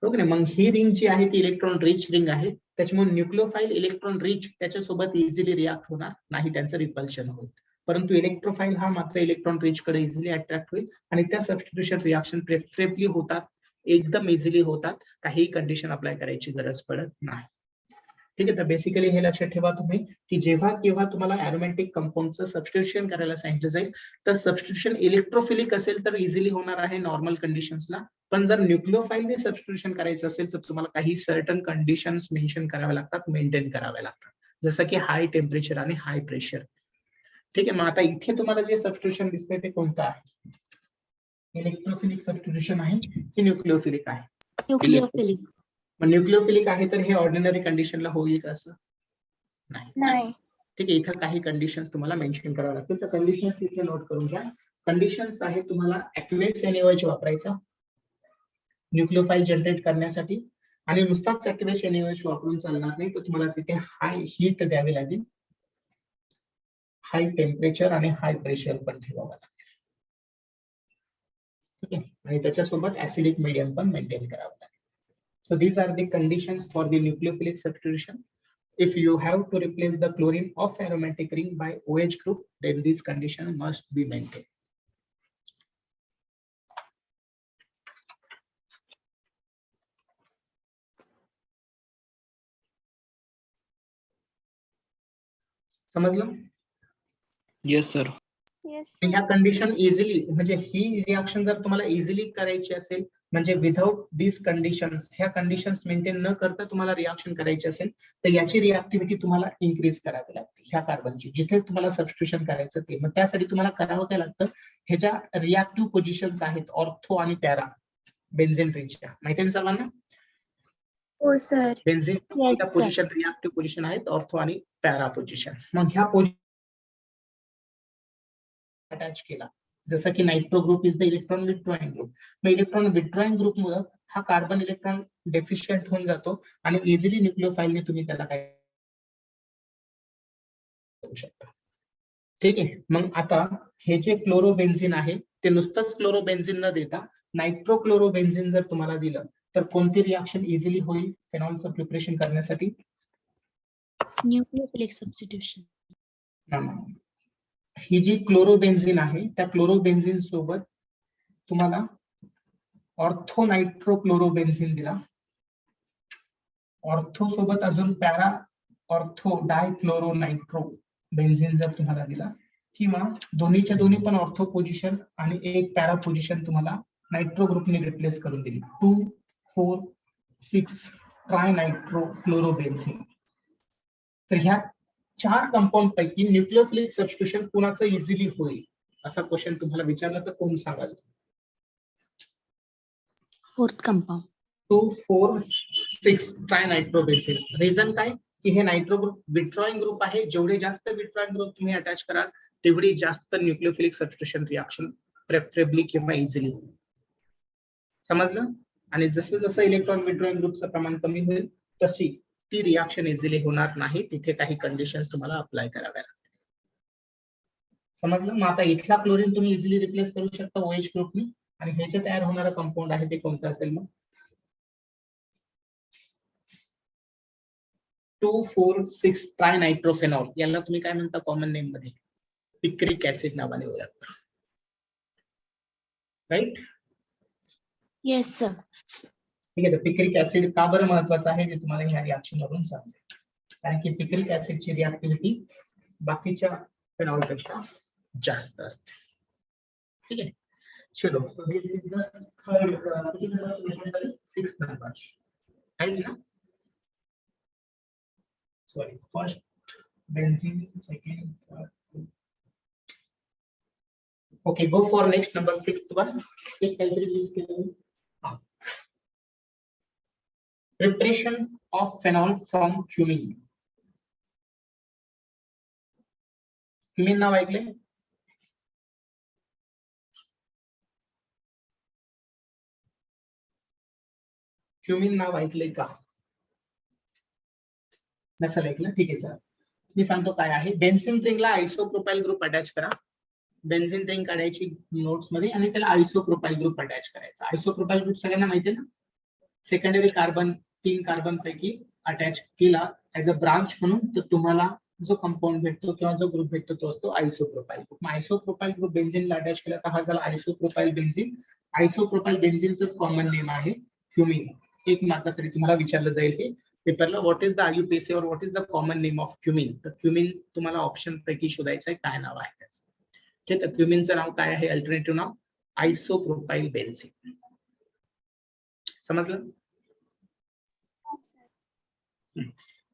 Speaker 1: ओके ना. मग ही रिंग जी आहे ती इलेक्ट्रॉन रिच रिंग आहे. त्याच्यामुळे न्यूक्लिओफाईल इलेक्ट्रॉन रिच त्याच्यासोबत इझिली रिॲक्ट होणार नाही, त्यांचं रिपल्शन होईल. परंतु इलेक्ट्रोफाईल हा मात्र इलेक्ट्रॉन रिच कडे इझिली अट्रॅक्ट होईल आणि त्या सबस्टिट्यूशन रिएक्शन प्रेफरेबली होतात, एकदम इझिली होतात, काही कंडिशन अप्लाय करायची गरज पडत नाही. ठीक आहे. तर बेसिकली हे लक्षात ठेवा तुम्ही की जेव्हा केव्हा तुम्हाला अरोमॅटिक कंपाऊंडचं सबस्टिट्यूशन करायला सांगितलं जाईल तर सबस्टिट्यूशन इलेक्ट्रोफिलिक असेल तर इझिली होणार आहे नॉर्मल कंडिशन्सला. पण जर न्यूक्लिओफाईलने सबस्टिट्यूशन करायचं असेल तर तुम्हाला काही सर्टन कंडिशन्स मेन्शन कराव्या लागतात, मेंटेन कराव्या लागतात, जसं की हाय टेम्परेचर आणि हाय प्रेशर. ठीक आहे. मग आता इथे तुम्हाला जे सबस्टिट्यूशन दिसतंय ते कोणतं आहे? इलेक्ट्रोफिलिक सबस्टिट्यूशन आहे की न्यूक्लिओफिलिक आहे?
Speaker 3: Nucleophilic.
Speaker 1: मग न्यूक्लिओफिलिक आहे तर हे ऑर्डिनरी कंडिशनला होईल का? असं नाही.
Speaker 2: नाही.
Speaker 1: ठीक आहे. इथं काही कंडिशन्स तुम्हाला मेन्शन कराव्या लागतील. तर कंडिशन्स इथे नोट करून घ्या. कंडिशन्स आहे तुम्हाला ऍक्टिव्हेस NaOH वापरायचा न्यूक्लिओफाईल जनरेट करण्यासाठी आणि नुसताच ऍक्टिव्हेस NaOH वापरून चालणार नाही, तर तुम्हाला तिथे हाय हीट द्यावी लागेल, हाय टेम्परेचर आणि हाय प्रेशर पण ठेवावं लागेल. ठीक आहे. आणि त्याच्यासोबत ऍसिडिक मीडियम पण मेंटेन करावं लागेल. So these are the conditions for the nucleophilic substitution. If you have to replace the chlorine of aromatic ring by OH group, then these conditions must be maintained. समजलं?
Speaker 5: Yes sir.
Speaker 6: Yes.
Speaker 1: ह्या condition easily म्हणजे ही reaction जर तुम्हाला easily करायची असेल म्हणजे without these conditions, ह्या conditions maintain न करता तुम्हाला रिएक्शन करायची असेल तर याची रिएक्टिव्हिटी तुम्हाला इन्क्रीज करावी लागते ह्या कार्बनची, जिथे तुम्हाला सबस्टिट्यूशन करायचं ते. मग त्यासाठी तुम्हाला करावं काय लागतं? ह्याच्या रिएक्टिव्ह पोझिशन्स आहेत ऑर्थो आणि पॅरा बेन्झीन रिंगच्या, माहिती आहे सर्वांना?
Speaker 2: हो sir.
Speaker 1: Benzene position reactive position आहेत ऑर्थो आणि पॅरा पोझिशन. मग ह्या अटॅच केला, जसं की nitro group is the electron withdrawing group. मग इलेक्ट्रॉन विथड्रॉइंग ग्रुप मुळे हा कार्बन इलेक्ट्रॉन डेफिशियंट होऊन जातो आणि इझिली न्यूक्लिओफाईलने तुम्ही त्याला काय करू शकता. ठीक आहे. मग आता हे जे क्लोरोबेन्झीन आहे ते नुसतंच क्लोरोबेन्झीन न देता नायट्रोक्लोरोबेन्झीन जर तुम्हाला दिलं तर कोणती रिएक्शन इझिली होईल फेनॉलचं प्रिपरेशन करण्यासाठी?
Speaker 4: Nucleophilic substitution.
Speaker 1: ही जी क्लोरोबेन्झीन आहे त्या क्लोरोबेन्झीन सोबत तुम्हाला ऑर्थो नायट्रोक्लोरोबेन्झीन दिला, ऑर्थो सोबत अजून पॅरा ऑर्थो डायक्लोरो नायट्रो बेन्झीन जर तुम्हाला दिला, किंवा दोन्हीच्या दोन्ही पण ऑर्थो पोझिशन आणि एक पॅरा पोझिशन तुम्हाला नायट्रो ग्रुपने रिप्लेस करून दिली, 2, 4, 6 ट्राय नायट्रो क्लोरोबेन्झीन. तर ह्या 4 कंपाऊंड पैकी न्यूक्लिओफिलिक सबस्टिट्यूशन कोणाचं इझिली होईल असा क्वेश्चन तुम्हाला विचारला तर कोण सांगाल?
Speaker 4: Fourth compound.
Speaker 1: 2, 4, 6 ट्राय नायट्रोबेन्झीन. रिझन काय? की हे नायट्रो ग्रुप विथड्रॉइंग ग्रुप आहे. जेवढे जास्त विथड्रॉइंग ग्रुप तुम्ही अटॅच कराल तेवढी जास्त न्यूक्लिओफिलिक सबस्टिट्यूशन रिएक्शन प्रेफरेबली किंवा इझिली होईल. समजलं? आणि जसं जसं इलेक्ट्रॉन विथड्रॉइंग ग्रुपचं प्रमाण कमी होईल तशी ती रिएक्शन इझिली होणार नाही, तिथे काही कंडिशन्स तुम्हाला अप्लाय कराव्या लागतील. समजलं? मग आता इथला क्लोरीन तुम्ही इझिली रिप्लेस करू शकता OH ग्रुपनी. आणि ह्याचे तयार होणारं कंपाऊंड आहे ते कोणतं असेल मग 2,4,6 ट्रायनायट्रोफेनॉल. याला तुम्ही काय म्हणता कॉमन नेम मध्ये पिक्रिक ऍसिड नावाने ओळखता, राईट?
Speaker 3: Yes, sir.
Speaker 1: ठीक आहे. तर पिक्रिक ऍसिड का बरं महत्वाचं आहे ते तुम्हाला ह्या रिॲक्शन वरून समजेल. कारण की पिक्रिक ऍसिडची रिॲक्टिव्हिटी बाकीच्या फेनॉल पेक्षा जास्त असते. ठीक आहे. चलो, so this is the third, sixth number. Right ना? Sorry, first benzene, second, third. Okay, go for next number, sixth one. एक काहीतरी list केलं. हा. Preparation of phenol from cumin. Cumin नाव ऐकले? क्युमिन नाव ऐकले का? नसेल ऐकलं, ठीक आहे सर. मी सांगतो काय आहे. बेन्झीन रिंगला आयसोप्रोपाइल ग्रुप अटॅच करा. बेन्झीन रिंग काढायची नोट्स मध्ये आणि त्याला आयसोप्रोपाइल ग्रुप अटॅच करायचा. आयसोप्रोपाइल ग्रुप सगळ्यांना माहिती आहे ना? सेकंडरी कार्बन 3 कार्बन पैकी अटॅच केला ऍज अ ब्रांच म्हणून, तर तुम्हाला जो कंपाऊंड भेटतो किंवा जो ग्रुप भेटतो तो असतो आयसोप्रोपाइल ग्रुप. आयसोप्रोपाइल ग्रुप बेन्झीनला अटॅच केला तर हा झाला आयसोप्रोपाइल बेन्झीन. आयसोप्रोपाइल बेन्झीनच कॉमन नेम आहे क्युमिन. एक मार्कासाठी तुम्हाला विचारलं जाईल हे पेपरला, व्हॉट इज द आयुपीसी और what is the common name of cumin. तर क्युमिन तुम्हाला ऑप्शन पैकी शोधायचं आहे काय नाव आहे त्याचं. ठीक आहे. क्युमिनचं नाव काय आहे? अल्टरनेटिव्ह नाव आयसोप्रोपाइल बेन्झीन. समजलं?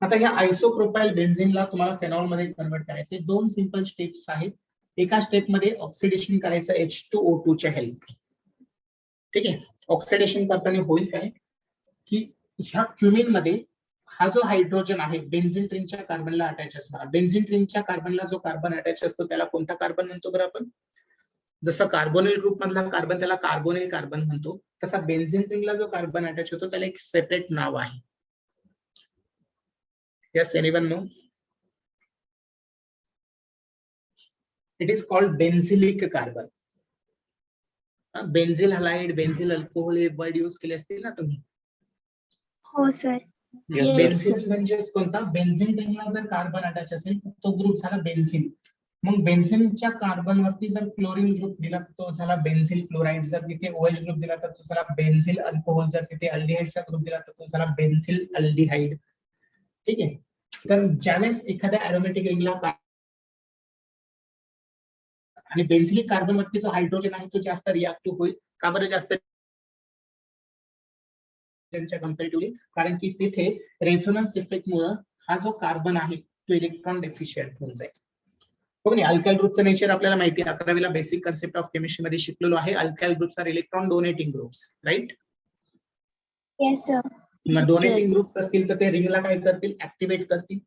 Speaker 1: आता ह्या आयसोप्रोपाइल बेन्झीनला तुम्हाला फेनॉल मध्ये कन्वर्ट करायचे. 2 सिंपल स्टेप्स आहेत. एका स्टेप मध्ये ऑक्सिडेशन करायचं H2O2 च्या हेल्प. ठीक आहे. ऑक्सिडेशन करताना होईल काय की ह्या क्युमिन मध्ये हा जो हायड्रोजन आहे बेन्झीन रिंगच्या कार्बनला अटॅच असणार. बेन्झीन रिंगच्या कार्बनला जो कार्बन अटॅच असतो त्याला कोणता कार्बन म्हणतो बरं आपण? जसं कार्बोनिल ग्रुप मधला कार्बन त्याला कार्बोनिल कार्बन म्हणतो, तसा बेन्झीन रिंगला जो कार्बन अटॅच होतो त्याला एक सेपरेट नाव आहे. Yes, anyone know? It is called benzylic carbon. Benzyl halide, benzyl alcohol हे वर्ड यूज केले असतील ना तुम्ही?
Speaker 2: हो सर.
Speaker 3: Yes,
Speaker 1: बेन्झिन म्हणजे कोणता? बेन्झिन रिंगला जर कार्बन अटॅच असेल तर तो ग्रुप झाला बेन्झिन. मग बेन्झिनच्या कार्बन वरती जर क्लोरीन ग्रुप दिला तर तो झाला बेन्झिल क्लोराइड. जर तिथे OH ग्रुप दिला तर तो झाला बेन्झिल अल्कोहोल. जर तिथे अल्डिहाइडचा ग्रुप दिला तर तो झाला बेन्झिल अल्डिहाइड. ठीक आहे. तर ज्यावेळेस एखाद्या अरोमॅटिक रिंगला आणि बेन्झिलिक कार्बन वरती जो हायड्रोजन आहे तो जास्त रिॲक्टिव्ह होईल. का बरं जास्त कम्पॅरेटिव्हली? कारण की तिथे रेझोनन्स इफेक्ट मुळे हा जो कार्बन आहे तो इलेक्ट्रॉन डेफिशियंट होऊन जाईल. बघ ना, अल्काइल ग्रुपचं नेचर आपल्याला माहिती आहे. 11वीला बेसिक कन्सेप्ट ऑफ केमिस्ट्री मध्ये शिकलेलो आहे. Alkyl groups are electron donating groups, right?
Speaker 2: Yes sir.
Speaker 1: Donating groups असतील तर ते रिंगला काय करतील? ऍक्टिव्हेट करतील.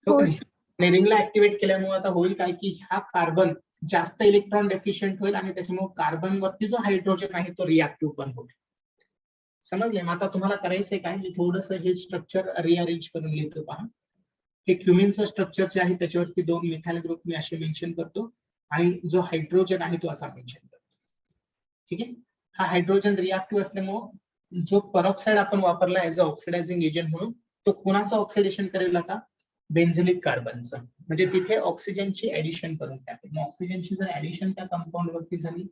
Speaker 2: हो
Speaker 1: आणि रिंगला ऍक्टिव्हेट केल्यामुळे आता होईल काय की हा कार्बन जास्त इलेक्ट्रॉन डेफिशियंट होईल आणि त्याच्यामुळे कार्बन वरती जो हायड्रोजन आहे तो रिॲक्टिव्ह पण होईल. समजले? मग आता तुम्हाला करायचंय काय, मी थोडस हे स्ट्रक्चर रिअरेंज करून लिहितो पहा. हे क्युमिनचं स्ट्रक्चर जे आहे त्याच्यावरती 2 मिथाइल ग्रुप मी असे मेन्शन करतो आणि जो हायड्रोजन आहे तो असा मेन्शन करतो. ठीक आहे. हा हायड्रोजन रिॲक्टिव्ह असल्यामुळे जो परऑक्साइड आपण वापरला ऍज अ ऑक्सिडायझिंग एजंट म्हणून तो कुणाचं ऑक्सिडेशन करेल आता? बेन्झिलिक कार्बनचं. म्हणजे तिथे ऑक्सिजनची ऍडिशन करून टाकेल. मग ऑक्सिजनची जर ऍडिशन त्या कंपाऊंड वरती झाली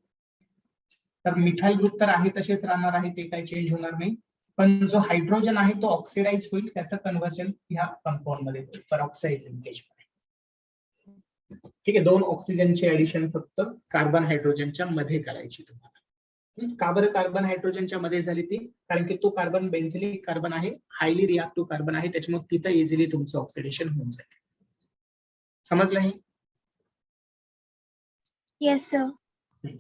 Speaker 1: तर मिथाइल ग्रुप तर आहे तसेच राहणार आहे, ते काही चेंज होणार नाही. पण जो हायड्रोजन आहे तो ऑक्सिडाइज होईल, त्याचं कन्व्हर्जन ह्या कंपाऊंड मध्ये होईल परऑक्साइड लिंकेज मध्ये. ठीक आहे. 2 ऑक्सिजनची ऍडिशन फक्त कार्बन हायड्रोजनच्या मध्ये करायची तुम्हाला. का बरं कार्बन हायड्रोजनच्या मध्ये झाली ती? कारण की तो कार्बन बेन्झिलिक कार्बन आहे, हायली रिॲक्टिव्ह कार्बन आहे, त्याच्यामुळे तिथं इझिली तुमचं ऑक्सिडेशन होऊन जाईल. समजलं हे?
Speaker 2: Yes sir.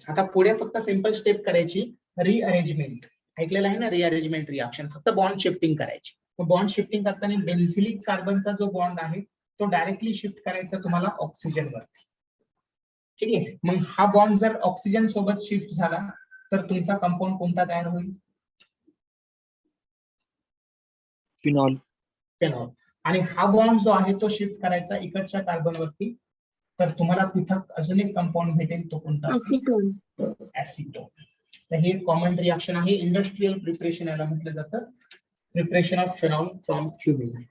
Speaker 1: आता पुढे फक्त सिंपल स्टेप करायची, रिअरेंजमेंट. ऐकलेलं आहे ना रिअरेंजमेंट रिॲक्शन? फक्त बॉन्ड शिफ्टिंग करायची. बॉन्ड शिफ्टिंग करताना बेन्झिलिक कार्बनचा जो बॉन्ड आहे तो डायरेक्टली शिफ्ट करायचा तुम्हाला ऑक्सिजन वरती. ठीक आहे. मग हा बॉन्ड जर ऑक्सिजन सोबत शिफ्ट झाला तर तुमचा कंपाऊंड कोणता तयार होईल?
Speaker 5: फिनॉल.
Speaker 1: फेनॉल. आणि हा बॉन्ड जो आहे तो शिफ्ट करायचा इकडच्या कार्बन वरती तर तुम्हाला तिथं अजून एक कंपाऊंड भेटेल, तो कोणता असेल?
Speaker 4: Acetone.
Speaker 1: ऍसिटोन. तर हे कॉमन रिॲक्शन आहे. इंडस्ट्रियल प्रिपरेशन याला म्हटलं जातं. Preparation of phenol from cumin.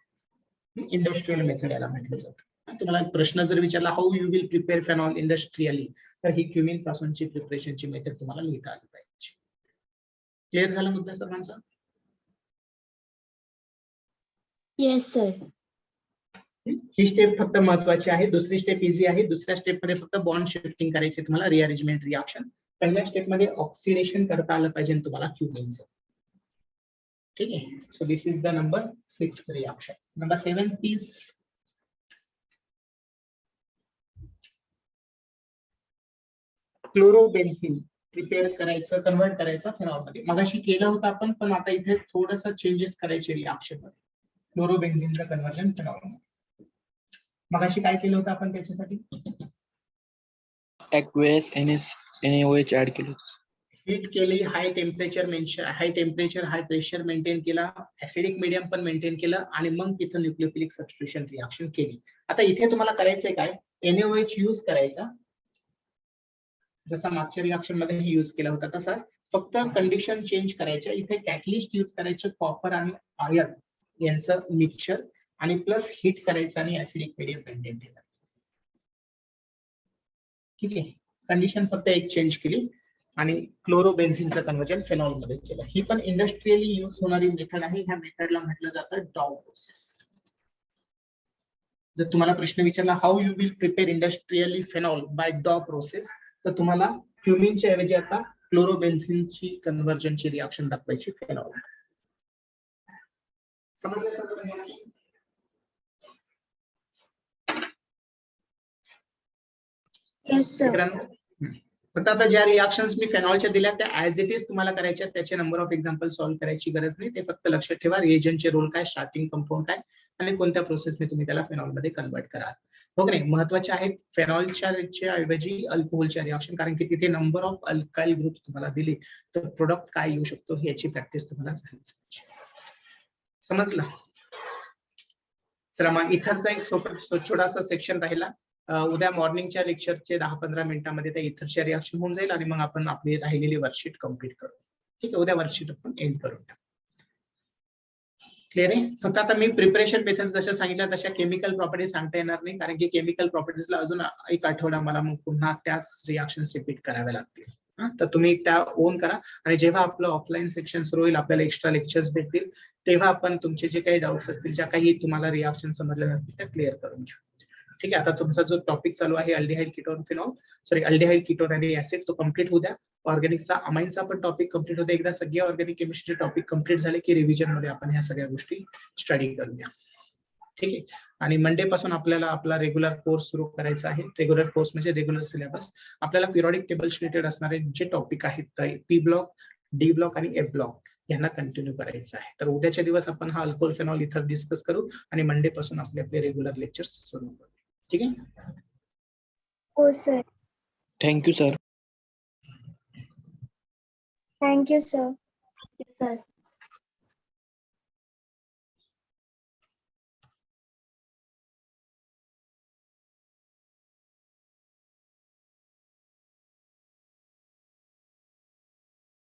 Speaker 1: Industrial method याला म्हटलं जातं. तुम्हाला एक प्रश्न जर विचारला how you will prepare phenol industrially, तर ही क्युमिन पासूनची प्रिपरेशनची मेथड तुम्हाला लिहिता आली पाहिजे. क्लिअर झाला मुद्दा सर्वांचा?
Speaker 3: Yes, sir.
Speaker 1: ही स्टेप फक्त महत्वाची आहे. दुसरी स्टेप इझी आहे. दुसऱ्या स्टेप मध्ये फक्त बॉन्ड शिफ्टिंग करायचे तुम्हाला, रिअरेंजमेंट रिॲक्शन. पहिल्या स्टेप मध्ये ऑक्सिडेशन करता आलं पाहिजे तुम्हाला क्युमिनचं. ठीक आहे. So this is the number 6 reaction. Number 7 please. Chlorobenzene prepare करायचं, कन्व्हर्ट करायचं फेनॉल मध्ये. मगाशी केलं होतं आपण, पण आता इथे थोडस चेंजेस करायचे रिॲक्शन मध्ये. क्लोरोबेन्झिनचं कन्व्हर्जन फेनॉल मध्ये. मगाशी काय केलं होतं आपण त्याच्यासाठी?
Speaker 5: aqueous NaOH ऍड केलं.
Speaker 1: हीट केली, high temperature high pressure maintain केला, ऍसिडिक मीडियम पण मेंटेन केलं आणि मग तिथं न्यूक्लियोफिलिक सबस्टिट्यूशन रिॲक्शन केली. आता इथे तुम्हाला करायचंय काय? NaOH यूज करायचा, जसा मागच्या रिॲक्शन मध्ये यूज केला होता तसाच, फक्त कंडिशन चेंज करायच्या. इथे कॅटलिस्ट यूज करायचं, कॉपर आणि आयर्न यांचं मिक्सचर, आणि प्लस हीट करायचं आणि ऍसिडिक मीडियम मेंटेन ठेवायचं. ठीक आहे. कंडिशन फक्त एक चेंज केली आणि क्लोरोबेन्झिनचं कन्व्हर्जन फेनॉल मध्ये केलं. ही पण इंडस्ट्रियली यूज होणारी मेथड आहे. ह्या मेथडला म्हटलं जातं डॉव प्रोसेस. जर तुम्हाला प्रश्न विचारला how you will prepare industrially phenol by Dow process, तर तुम्हाला क्युमिनच्या ऐवजी आता क्लोरोबेन्झिनची कन्व्हर्जनची रिॲक्शन दाखवायची फेनॉल. समजलं सर?
Speaker 2: Yes sir.
Speaker 1: फक्त आता ज्या रिॲक्शन्स मी फेनॉलच्या दिल्या त्या ऍज इट इज तुम्हाला करायच्या, त्याचे नंबर ऑफ एक्झाम्पल सॉल्व्ह करायची गरज नाही. ते फक्त लक्षात ठेवा रिएजंटचे रोल काय, स्टार्टिंग कंपाऊंड काय आणि कोणत्या प्रोसेसने तुम्ही त्याला फेनॉल मध्ये कन्वर्ट कराल. हो की नाही? महत्वाचे आहेत फेनॉलच्या ऐवजी अल्कोहोलच्या रिॲक्शन, कारण की तिथे नंबर ऑफ अल्काइल ग्रुप तुम्हाला दिले तर प्रोडक्ट काय येऊ शकतो याची प्रॅक्टिस तुम्हाला झालीच पाहिजे. समजलं? चला मग इथरचा एक छोटासा सेक्शन राहिला. उद्या मॉर्निंगच्या लेक्चरचे 10-15 मिनिटांमध्ये त्या इथरच्या रिॲक्शन होऊन जाईल आणि मग आपण आपली राहिलेली वर्कशीट कम्प्लीट करू. ठीक आहे. उद्या वर्कशीट आपण एंड करून टाकू. क्लिअर आहे? फक्त आता मी प्रिपरेशन मेथड जशा सांगितल्या तशा केमिकल प्रॉपर्टी सांगता येणार नाही, कारण की केमिकल प्रॉपर्टीजला अजून एक आठवडा मला मग पुन्हा त्याच रिॲक्शन रिपीट कराव्या लागतील. तर तुम्ही त्या ओन करा आणि जेव्हा आपलं ऑफलाईन सेक्शन सुरू होईल, आपल्याला एक्स्ट्रा लेक्चर्स भेटतील, तेव्हा आपण तुमचे जे काही डाऊट्स असतील, ज्या काही तुम्हाला रिॲक्शन समजल्या नसतील त्या क्लिअर करून घेऊ. ठीक आहे. आता तुमचा जो टॉपिक चालू आहे aldehyde ketone phenol, aldehyde ketone आणि ऍसिड, तो कम्प्लीट होऊ द्या. ऑर्गॅनिकचा अमाइनचा पण टॉपिक कम्प्लीट होते. एकदा सगळे ऑर्गॅनिक केमिस्ट्रीचे टॉपिक कम्प्लीट झाले की रिव्हिजन मध्ये आपण ह्या सगळ्या गोष्टी स्टडी करूया. ठीक आहे. आणि मंडे पासून आपल्याला आपला रेग्युलर कोर्स सुरू करायचा आहे. रेग्युलर कोर्स म्हणजे रेग्युलर सिलेबस. आपल्याला पिरियडिक टेबल्स रिलेटेड असणारे जे टॉपिक आहेत, पी ब्लॉक, डी ब्लॉक आणि एफ ब्लॉक, यांना कंटिन्यू करायचं आहे. तर उद्याच्या दिवस आपण हा अल्कोहोल फेनॉल इथर डिस्कस करू आणि मंडे पासून आपले रेग्युलर लेक्चर्स सुरू करू. ठीक आहे.
Speaker 2: हो sir.
Speaker 5: Thank you sir.
Speaker 2: Thank you sir.
Speaker 3: Sir.